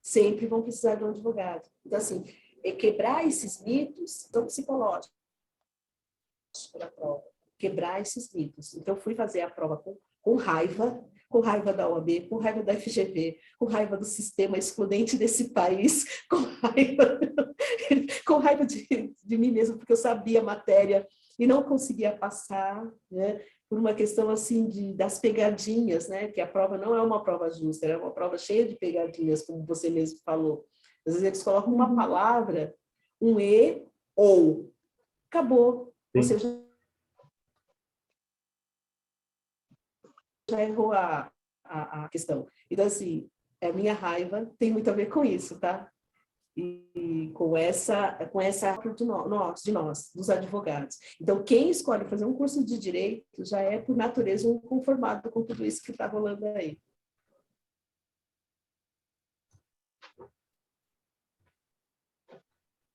Sempre vão precisar de um advogado. Então, assim, quebrar esses mitos tão psicológicos para a prova. Quebrar esses mitos. Então, fui fazer a prova com raiva da OAB, com raiva da FGV, com raiva do sistema excludente desse país, com raiva de mim mesmo, porque eu sabia a matéria e não conseguia passar, né? Por uma questão assim das pegadinhas, né? Que a prova não é uma prova justa, é uma prova cheia de pegadinhas, como você mesmo falou. Às vezes eles colocam uma palavra, um e ou. Acabou. Sim. Você já errou a questão. Então, assim, a minha raiva tem muito a ver com isso, tá? E com essa de nós, dos advogados. Então, quem escolhe fazer um curso de direito já é, por natureza, um conformado com tudo isso que está rolando aí.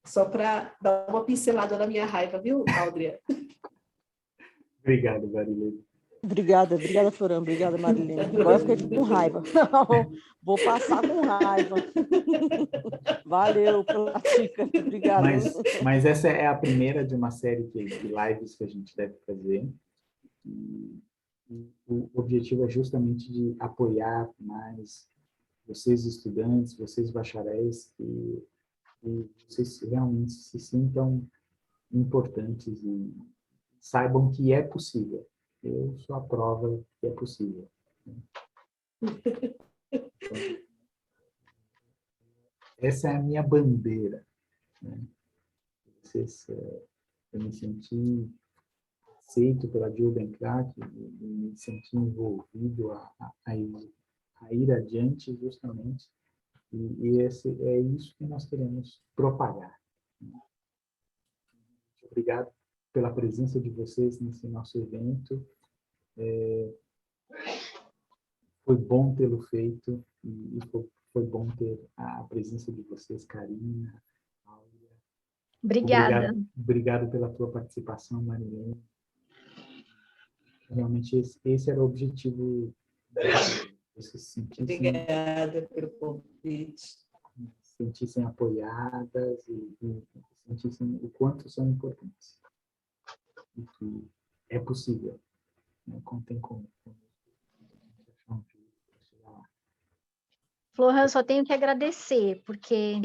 Só para dar uma pincelada na minha raiva, viu, Áudria? Obrigado, Marilene. Obrigada, Florão. Obrigada, Marilene. Agora eu fiquei com raiva. Vou passar com raiva. Valeu pela dica. Obrigada. Mas essa é a primeira de uma série de lives que a gente deve fazer. E o objetivo é justamente de apoiar mais vocês estudantes, vocês bacharéis, que vocês realmente se sintam importantes e saibam que é possível. Eu sou a prova que é possível. Essa é a minha bandeira, né? Eu me senti aceito pela Jill Clark, me senti envolvido a ir adiante justamente, e é isso que nós queremos propagar. Obrigado pela presença de vocês nesse nosso evento. Foi bom tê-lo feito e foi bom ter a presença de vocês, Karina, Áurea. Obrigada. Obrigado pela tua participação, Marilene. Realmente esse era o objetivo. Vocês se Obrigada pelo convite. Se sentissem apoiadas e sentissem o quanto são importantes. E que é possível. Né? Contem com Florhan, só tenho que agradecer, porque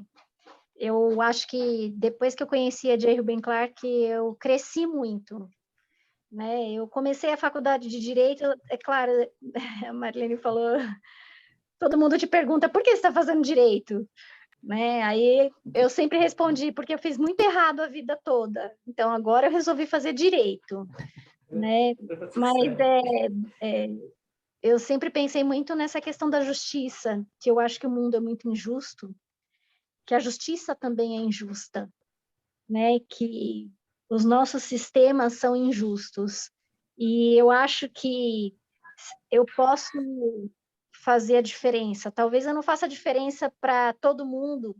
eu acho que depois que eu conheci a J. Ruben Clark, eu cresci muito. Né? Eu comecei a faculdade de Direito, é claro, a Marilene falou, todo mundo te pergunta, por que você está fazendo Direito? Né? Aí eu sempre respondi, porque eu fiz muito errado a vida toda, então agora eu resolvi fazer Direito. Né? Mas eu sempre pensei muito nessa questão da justiça, que eu acho que o mundo é muito injusto, que a justiça também é injusta, né? Que os nossos sistemas são injustos. E eu acho que eu posso fazer a diferença. Talvez eu não faça a diferença para todo mundo,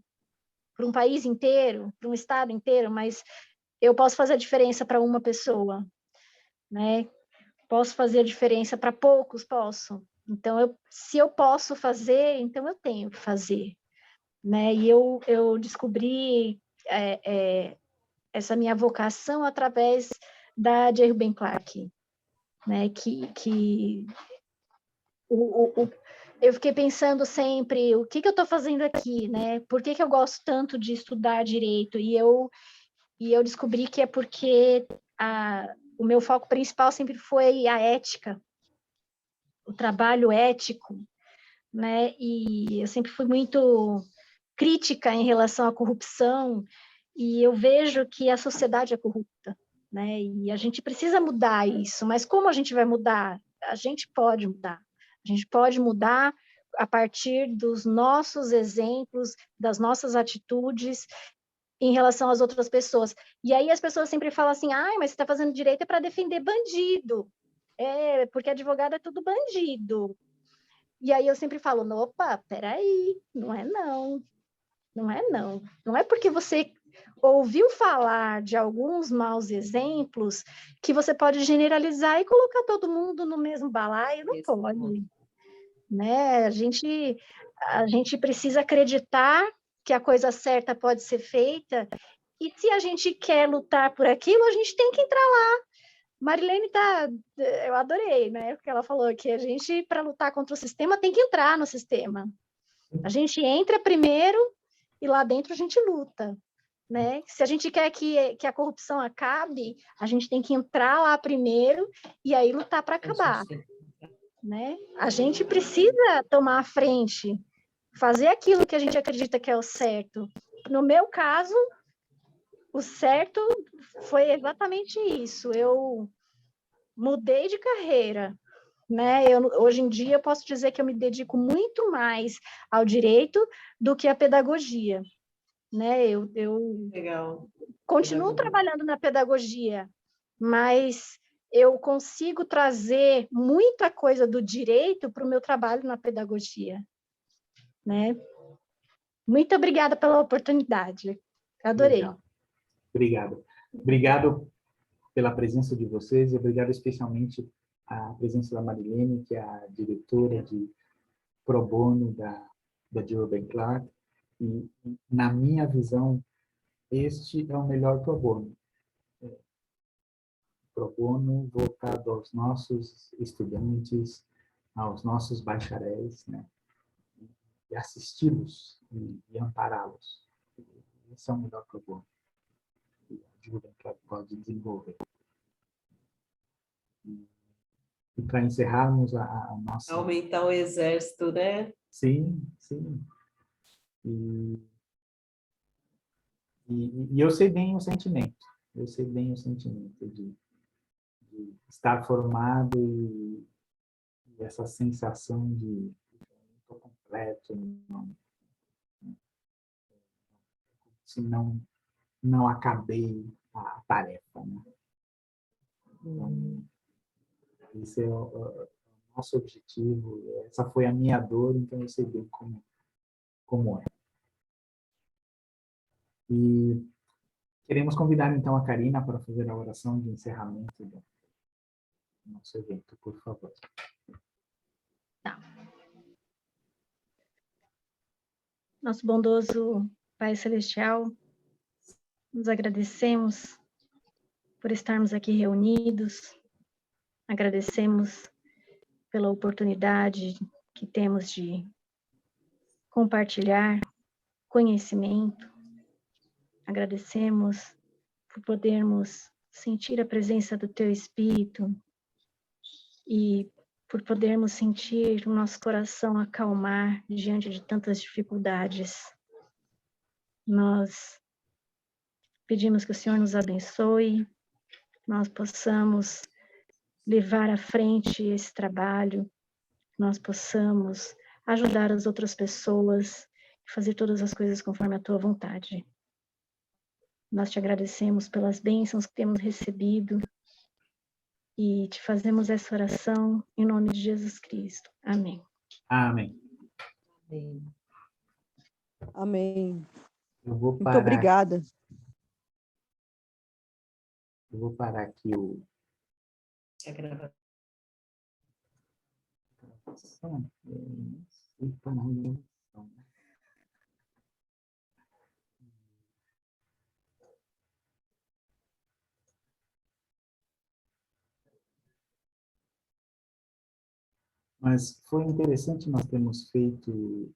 para um país inteiro, para um estado inteiro, mas eu posso fazer a diferença para uma pessoa, né? Posso fazer a diferença para poucos, posso. Então, se eu posso fazer, então eu tenho que fazer, né? E eu descobri essa minha vocação através da J. Ruben Clark, né? Eu fiquei pensando sempre, o que eu estou fazendo aqui, né? Por que eu gosto tanto de estudar direito? E eu descobri que é porque o meu foco principal sempre foi a ética, o trabalho ético, né? E eu sempre fui muito crítica em relação à corrupção, e eu vejo que a sociedade é corrupta, né? E a gente precisa mudar isso, mas como a gente vai mudar? A gente pode mudar. A gente pode mudar a partir dos nossos exemplos, das nossas atitudes em relação às outras pessoas. E aí as pessoas sempre falam assim, mas você está fazendo direito é para defender bandido. Porque advogado é tudo bandido. E aí eu sempre falo, opa, peraí, não é não. Não é não. Não é porque você ouviu falar de alguns maus exemplos que você pode generalizar e colocar todo mundo no mesmo balaio, não pode, né? A gente precisa acreditar que a coisa certa pode ser feita, e se a gente quer lutar por aquilo, a gente tem que entrar lá. Marilene eu adorei, né? Porque ela falou que a gente, para lutar contra o sistema, tem que entrar no sistema. A gente entra primeiro e lá dentro a gente luta, né? Se a gente quer que a corrupção acabe, a gente tem que entrar lá primeiro e aí lutar para acabar, né? A gente precisa tomar a frente, fazer aquilo que a gente acredita que é o certo. No meu caso, o certo foi exatamente isso. Eu mudei de carreira, né? Hoje em dia eu posso dizer que eu me dedico muito mais ao direito do que à pedagogia, né? Eu Legal. continuo trabalhando na pedagogia, mas eu consigo trazer muita coisa do direito para o meu trabalho na pedagogia, né? Muito obrigada pela oportunidade. Adorei. Legal. Obrigado. Obrigado pela presença de vocês, e obrigado especialmente a presença da Marilene, que é a diretora de Pro Bono da de Urban Clark. E, na minha visão, este é o melhor Pro Bono. Pro Bono voltado aos nossos estudantes, aos nossos bacharéis, né? E assisti-los e ampará-los. Esse é o melhor Pro Bono que a Urban Clark pode desenvolver. E para encerrarmos a nossa... Aumentar o exército, né? Sim, sim. E eu sei bem o sentimento. Eu sei bem o sentimento de estar formado e essa sensação de estou completo, se não acabei a tarefa, né? Então, esse é o nosso objetivo. Essa foi a minha dor, então eu sei bem como é. E queremos convidar, então, a Karina para fazer a oração de encerramento do nosso evento, por favor. Tá. Nosso bondoso Pai Celestial, nos agradecemos por estarmos aqui reunidos, agradecemos pela oportunidade que temos de compartilhar conhecimento, agradecemos por podermos sentir a presença do Teu Espírito e por podermos sentir o nosso coração acalmar diante de tantas dificuldades. Nós pedimos que o Senhor nos abençoe, nós possamos levar à frente esse trabalho, nós possamos ajudar as outras pessoas, fazer todas as coisas conforme a Tua vontade. Nós te agradecemos pelas bênçãos que temos recebido e te fazemos essa oração em nome de Jesus Cristo. Amém. Amém. Amém. Eu vou Muito parar, obrigada. eu vou parar aqui A gravação. e parar a gravação. Mas foi interessante nós termos feito